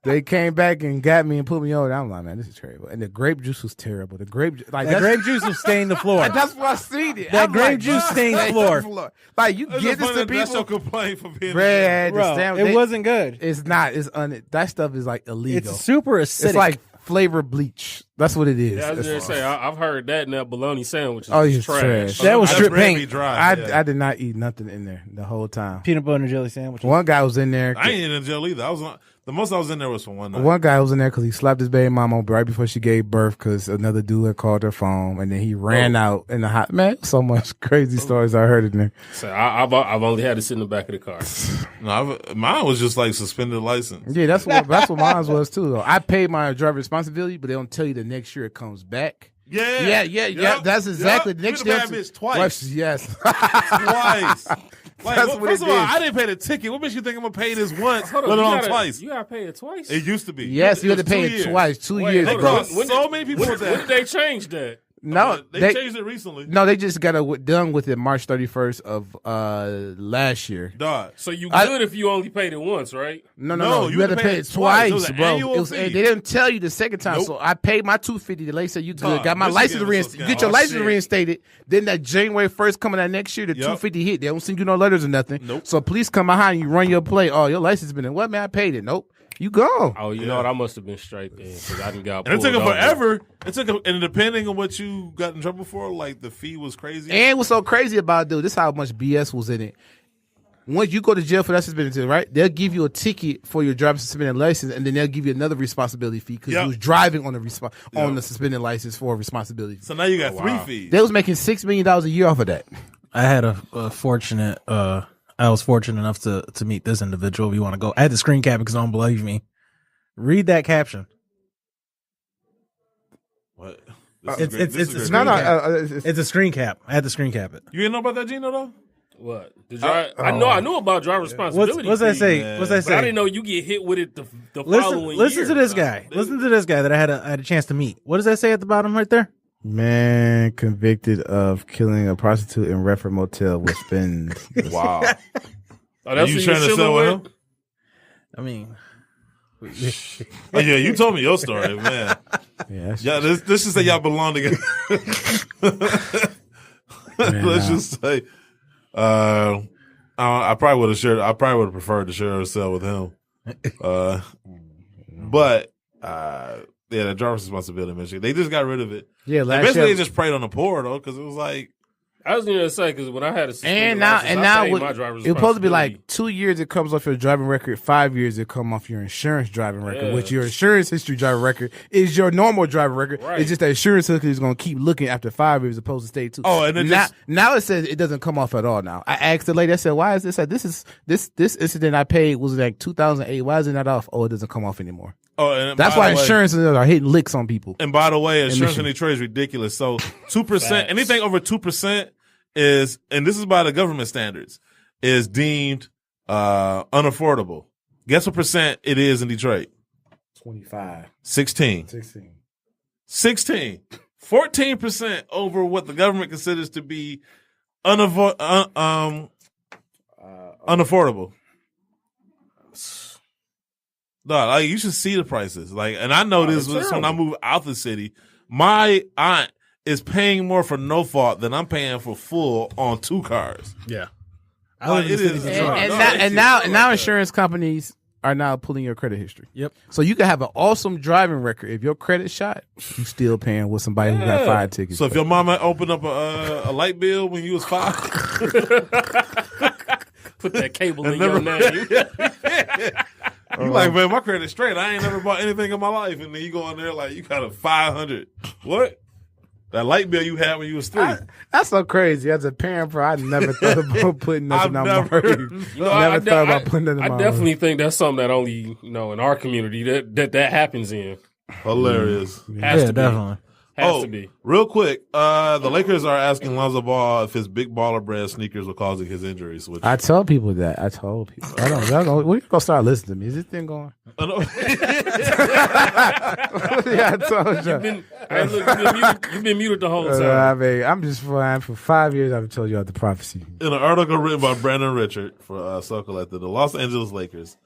they came back and got me and put me over. I'm like, man, this is terrible. And the grape juice was terrible. The grape juice was stained the floor. That's what I seen it. That grape juice stained the floor. Like, you get this to That's your people. complaint for being Bro, it wasn't good. It's not. That stuff is like illegal. It's super acidic. It's like flavor bleach. That's what it is. Yeah, I was just say I've heard that in that bologna sandwich. Oh, it's trash. That was strip paint. I did not eat nothing in there the whole time. Peanut butter and jelly sandwich. One guy was in there. I ain't in jail either. The most I was in there was for one night. One guy was in there because he slapped his baby mama right before she gave birth because another dude had called her phone, and then he ran out in the hot. Man, so much crazy stories I heard in there. So I've only had to sit in the back of the car. No, mine was just like suspended license. Yeah, that's what mine was too. Though I paid my driver responsibility, but they don't tell you the next year it comes back. Yeah. That's exactly the next year. Twice. Yes, Twice. Like, That's what first it of all, is. I didn't pay the ticket. What makes you think I'm gonna pay this once, let You alone gotta- twice? You gotta pay it twice. It used to be. yes, you had to was pay 2 it years. twice. 2 Wait, years They hold ago. on. caught so many people with When did that. they change that? No, They changed it recently. No, they just got done with it March 31st of last year. Dog. So you good if you only paid it once, right? No, you had to pay it twice, It was an bro. annual fee. They didn't tell you the second time, Nope. so I paid my $250. The lady said you good, Dog, got my Michigan license was reinstated. so You get your scam. license Shit. reinstated. Then that January 1st coming that next year, the Yep. $250 hit. They don't send you no letters or nothing. Nope. So police come behind you, run your plate. Oh, your license been in. What, man? I paid it. Nope. You gone. Oh, you know what? I must have been straight then because I didn't got. And it took pulled them over. forever. And depending on what you got in trouble for, like the fee was crazy. And what's so crazy about it, dude, this is how much BS was in it. Once you go to jail for that suspended, right? They'll give you a ticket for your driver's suspended license, and then they'll give you another responsibility fee because you was driving on the on the suspended license for a responsibility. So now you got 3 fees. They was making $6 million a year off of that. I had a fortunate. I was fortunate enough to meet this individual. If you want to go, I had to screen cap because don't believe me. Read that caption. What? It's a screen cap. I had to screen cap it. You didn't know about that, Geeno, though? What? I knew about driver responsibility. What's that fee, say? man. What's that But I say? didn't know you get hit with it the following year. Listen to this guy. Listen to this guy that I had a chance to meet. What does that say at the bottom right there? Man convicted of killing a prostitute in Redford Motel with spins. Wow. Oh, that's you what trying to you're sell with with? him? I mean, Oh, yeah, you told me your story, man. Yeah, Let's just say y'all belong together. Let's just say, I probably would have shared. I probably would have preferred to share a cell with him. But the driver's responsibility in Michigan, they just got rid of it. Yeah, And last basically year. they just preyed on the poor though, because it was like I was going to say, because when I had a and now it's supposed to be like 2 years it comes off your driving record, 5 years it come off your insurance driving record, which your insurance history driving record is your normal driving record. Right. It's just that insurance history is going to keep looking after 5 years as opposed to stay 2. Oh, and now it says it doesn't come off at all now. I asked the lady, I said, why is this? Like, this incident I paid was like 2008. Why is it not off? Oh, it doesn't come off anymore. Oh, and that's why insurances are hitting licks on people. And by the way, insurance in Detroit is ridiculous. So 2%, anything over 2% is, and this is by the government standards, is deemed unaffordable. Guess what percent it is in Detroit? 25. 16. 14% over what the government considers to be unaffordable. No, like you should see the prices. Like, and I know this was when I moved out the city. My aunt is paying more for no fault than I'm paying for full on 2 cars. Yeah, like, it is. And now insurance companies are now pulling your credit history. Yep. So you can have an awesome driving record. If your credit's shot, you still paying with somebody who got 5 tickets. So if your mama opened up a light bill when you was 5, put that cable in your name. You like, man, my credit's straight. I ain't never bought anything in my life. And then you go in there like, you got a 500. What? That light bill you had when you was 3. That's so crazy. As a parent, bro, I never thought about putting nothing on my mortgage. I definitely think that's something that only, in our community that happens in. Hilarious. Has to be. Definitely. Has to be. Real quick, the Lakers are asking Lonzo Ball if his big baller brand sneakers were causing his injuries. Which I tell people that. I don't. We're gonna start listening to me. Is this thing going? Yeah, I told you. You've been muted the whole time. I'm just flying for 5 years. I've told you about the prophecy. In an article written by Brandon Richard for So Collected, the Los Angeles Lakers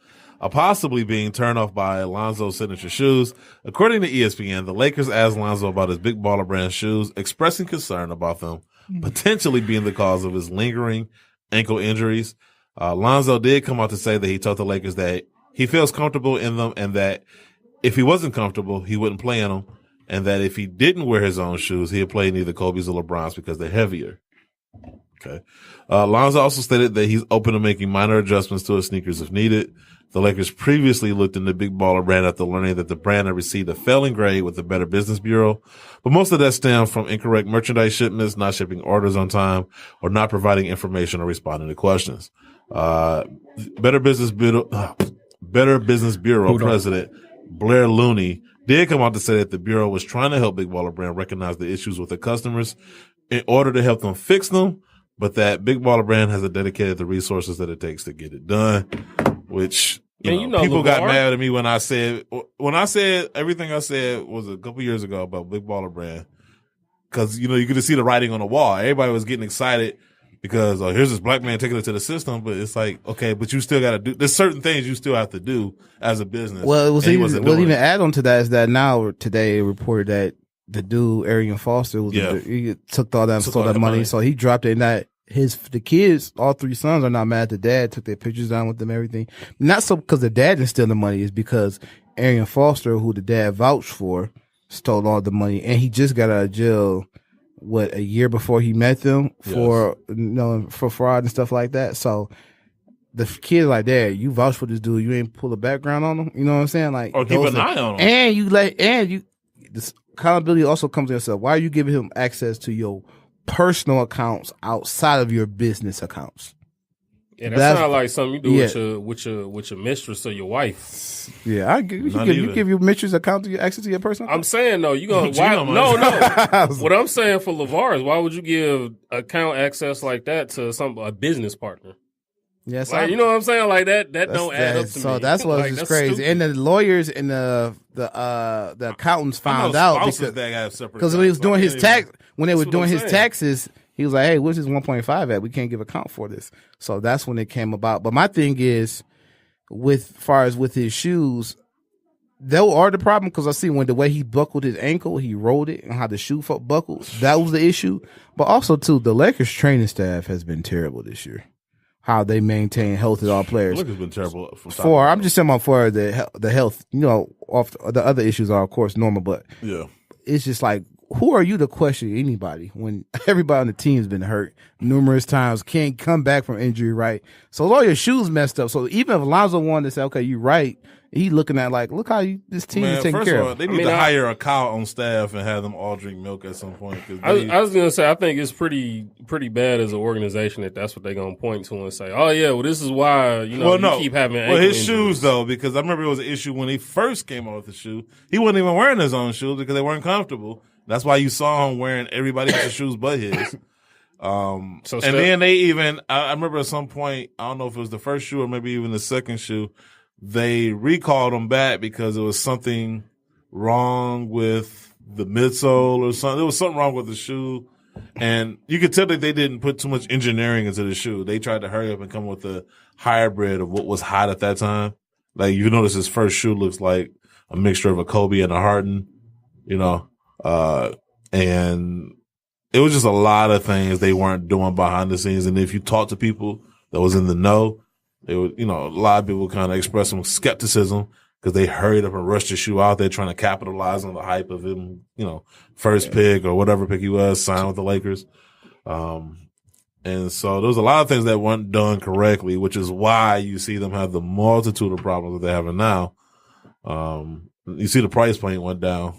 are possibly being turned off by Lonzo's signature shoes. According to ESPN, the Lakers asked Lonzo about his big baller brand shoes, expressing concern about them potentially being the cause of his lingering ankle injuries. Lonzo did come out to say that he told the Lakers that he feels comfortable in them and that if he wasn't comfortable, he wouldn't play in them, and that if he didn't wear his own shoes, he'd play neither Kobe's or LeBron's because they're heavier. Okay. Lonzo also stated that he's open to making minor adjustments to his sneakers if needed. The Lakers previously looked into Big Baller brand after learning that the brand had received a failing grade with the Better Business Bureau, but most of that stemmed from incorrect merchandise shipments, not shipping orders on time, or not providing information or responding to questions. Better Business Bureau President Blair Looney did come out to say that the Bureau was trying to help Big Baller brand recognize the issues with their customers in order to help them fix them, but that Big Baller brand hasn't dedicated the resources that it takes to get it done. Which people got mad at me when I said everything I said was a couple years ago about Big Baller brand, because you could see the writing on the wall. Everybody was getting excited because here's this black man taking it to the system, but it's like, okay, but you still got to do. There's certain things you still have to do as a business. Well, it was even add on to that is that now today it reported that the dude Arian Foster he took all that stole that money, so he dropped it. And that the kids, all 3 sons, are not mad at the dad. Took their pictures down with them, everything. Not so because the dad didn't steal the money. It's because Arian Foster, who the dad vouched for, stole all the money, and he just got out of jail. A year before he met them for fraud and stuff like that. So the kids like, Dad, you vouch for this dude, you ain't pull a background on him. You know what I'm saying? Like, or keep an eye on him. And this accountability also comes to yourself. Why are you giving him access to your personal accounts outside of your business accounts? Yeah, that sounds like something you do with your mistress or your wife. Yeah, you give your mistress account to your access to your personal. I'm saying though, you gonna no. What I'm saying for LeVar is, why would you give account access like that to a business partner? Yes, you know what I'm saying? Like that don't add up to me. So that's what's just crazy. Stupid. And the lawyers and the accountants found out because when he was doing his tax, when they were doing his taxes, he was like, "Hey, where's his 1.5 at? We can't give account for this." So that's when it came about. But my thing is, with his shoes, they are the problem, because I see when the way he buckled his ankle, he rolled it, and how the shoe buckled, that was the issue. But also too, the Lakers training staff has been terrible this year. How they maintain health of all players. Lakers been terrible. I'm just saying about the health. Off the other issues are of course normal, but yeah, it's just like who are you to question anybody when everybody on the team's been hurt numerous times, can't come back from injury, right? So all your shoes messed up. So even if Lonzo wanted to say, okay, you're right, he looking at like, look how this team is taking care of. They need to hire a cow on staff and have them all drink milk at some point. I was going to say, I think it's pretty bad as an organization that that's what they're going to point to and say, oh yeah, well this is why, you keep having ankle his injuries. Shoes though, because I remember it was an issue when he first came out with the shoe. He wasn't even wearing his own shoes because they weren't comfortable. That's why you saw him wearing everybody else's shoes but his. Then they even, I remember at some point, I don't know if it was the first shoe or maybe even the second shoe, they recalled him back because there was something wrong with the midsole or something. There was something wrong with the shoe. And you could tell that they didn't put too much engineering into the shoe. They tried to hurry up and come with a hybrid of what was hot at that time. Like you notice his first shoe looks like a mixture of a Kobe and a Harden, and it was just a lot of things they weren't doing behind the scenes. And if you talk to people that was in the know, they would, a lot of people kind of express some skepticism because they hurried up and rushed the shoe out there trying to capitalize on the hype of him, first pick or whatever pick he was, signed with the Lakers. And so there was a lot of things that weren't done correctly, which is why you see them have the multitude of problems that they're having now. You see the price point went down.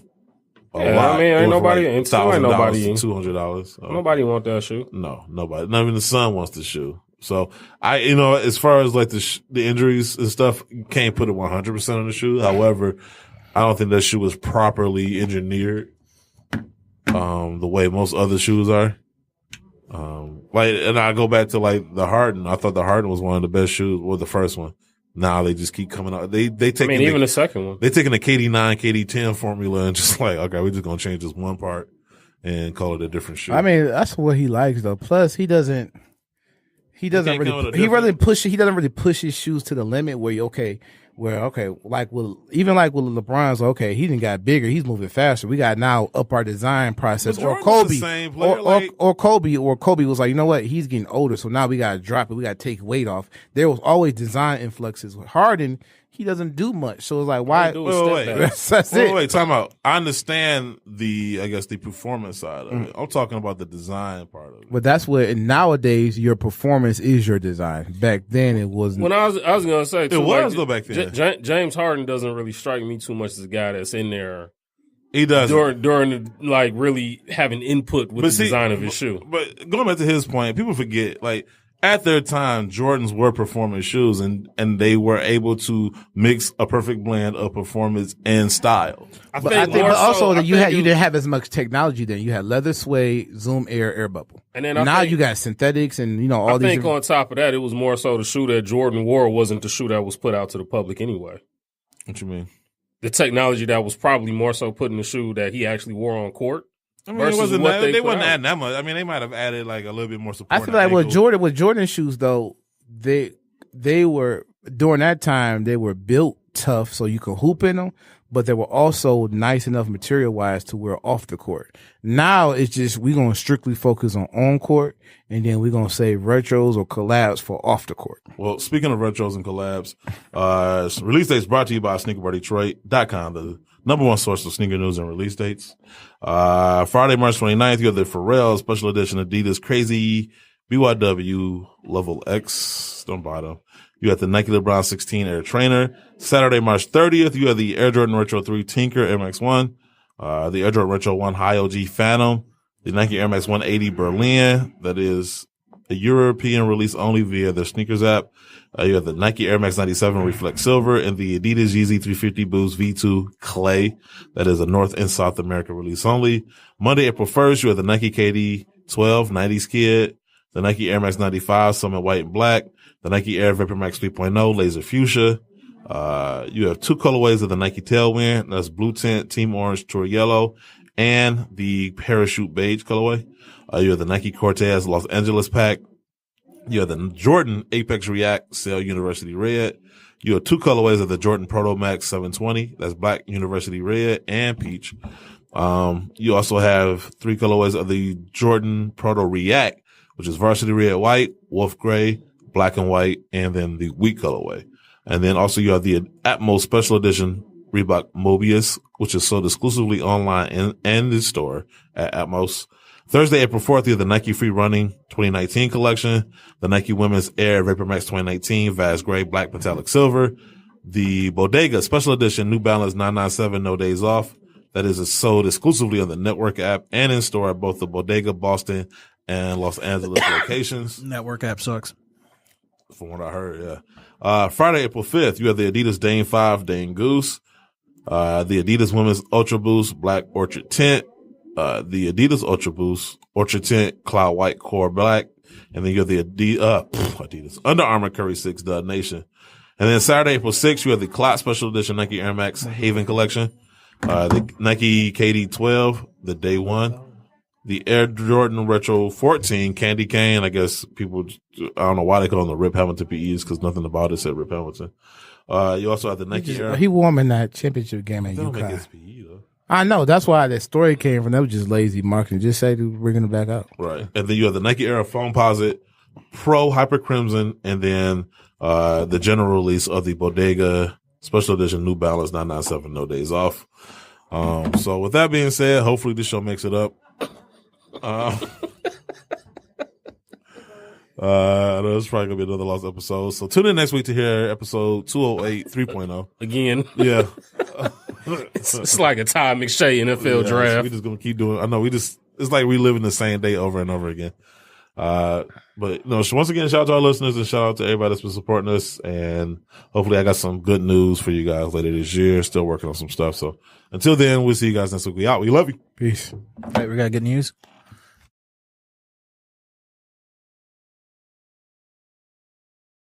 I mean, ain't nobody, $200. Nobody want that shoe. No, nobody. Not even the son wants the shoe. So as far as like the injuries and stuff, you can't put it 100% on the shoe. However, I don't think that shoe was properly engineered, the way most other shoes are. And I go back to like the Harden. I thought the Harden was one of the best shoes, or the first one. Now they just keep coming out. They taking even the second one. They taking the KD9, KD10 formula and just like, okay, we're just gonna change this one part and call it a different shoe. I mean, that's what he likes though. Plus, he doesn't really push his shoes to the limit where like with LeBron's, okay, he didn't got bigger, he's moving faster. We got now up our design process. Or Kobe, or Kobe was like, you know what, he's getting older, so now we gotta drop it. We gotta take weight off. There was always design influxes. With Harden, he doesn't do much, so it's like, why? Wait, time out. I understand the performance side of it. I'm talking about the design part of it. But that's what nowadays your performance is your design. Back then it wasn't. When I was gonna say too, it was though back then. James Harden doesn't really strike me too much as a guy that's in there. He does during like really having input with the design of his shoe. But going back to his point, people forget like. At their time, Jordans were performance shoes, and they were able to mix a perfect blend of performance and style. I think also you didn't have as much technology then. You had leather suede, Zoom air bubble, and then now you got synthetics and all these. I think on top of that, it was more so the shoe that Jordan wore wasn't the shoe that was put out to the public anyway. What you mean? The technology that was probably more so put in the shoe that he actually wore on court. I mean, they wasn't adding that much. I mean, they might have added like a little bit more support. I feel like with Jordan shoes though, they were during that time they were built tough so you could hoop in them, but they were also nice enough material wise to wear off the court. Now it's just we're gonna strictly focus on court, and then we're gonna save retros or collabs for off the court. Well, speaking of retros and collabs, release dates brought to you by SneakerBarDetroit.com, the number one source of sneaker news and release dates. Friday, March 29th, you have the Pharrell special edition Adidas Crazy BYW Level X. Don't buy them. You have the Nike LeBron 16 Air Trainer. Saturday, March 30th, you have the Air Jordan Retro 3 Tinker Air Max 1, the Air Jordan Retro 1 High OG Phantom, the Nike Air Max 180 Berlin. That is a European release only via their sneakers app. You have the Nike Air Max 97 Reflect Silver and the Adidas Yeezy 350 Boost V2 Clay. That is a North and South America release only. Monday, April 1st, you have the Nike KD 12 90s Kid, the Nike Air Max 95 Summit White and Black, the Nike Air Vapor Max 3.0 Laser Fuchsia. You have two colorways of the Nike Tailwind. That's Blue Tint, Team Orange, Tour Yellow, and the Parachute Beige colorway. You have the Nike Cortez Los Angeles Pack. You have the Jordan Apex React Sail University Red. You have two colorways of the Jordan Proto Max 720. That's Black University Red and Peach. You also have three colorways of the Jordan Proto React, which is Varsity Red White, Wolf Gray, Black and White, and then the Wheat colorway. And then also you have the Atmos Special Edition Reebok Mobius, which is sold exclusively online and in store at Atmos. Thursday, April 4th, you have the Nike Free Running 2019 collection, the Nike Women's Air Vapor Max 2019, Vast Gray, Black Metallic Silver, the Bodega Special Edition New Balance 997 No Days Off. That is sold exclusively on the Network app and in store at both the Bodega Boston and Los Angeles locations. Network app sucks. From what I heard, yeah. Friday, April 5th, you have the Adidas Dane 5 Dane Goose, the Adidas Women's Ultra Boost Black Orchard Tint, the Adidas Ultra Boost Ultra Tint Cloud White Core Black, and then you have the Adidas Under Armour Curry 6 Dud Nation. And then Saturday, April 6th, you have the Clot Special Edition Nike Air Max Haven Collection, the Nike KD 12, the Day 1, the Air Jordan Retro 14 Candy Cane. I guess people, I don't know why they call them the Rip Hamilton PEs because nothing about it said Rip Hamilton. You also have the Nike Air. He won in that championship game at UConn. I know. That's why that story came from. That was just lazy marketing. Just say to bringing it back up. Right. And then you have the Nike Air Foamposite Pro Hyper Crimson, and then the general release of the Bodega Special Edition New Balance 997 No Days Off. So with that being said, hopefully this show makes it up. There's probably gonna be another lost episode. So tune in next week to hear episode 208 3.0. Again. Yeah. It's like a Todd McShay NFL draft. We just gonna keep doing. I know it's like reliving the same day over and over again. But no, so once again, shout out to our listeners and shout out to everybody that's been supporting us. And hopefully I got some good news for you guys later this year. Still working on some stuff. So until then, we'll see you guys next week. We out. We love you. Peace. All right, we got good news.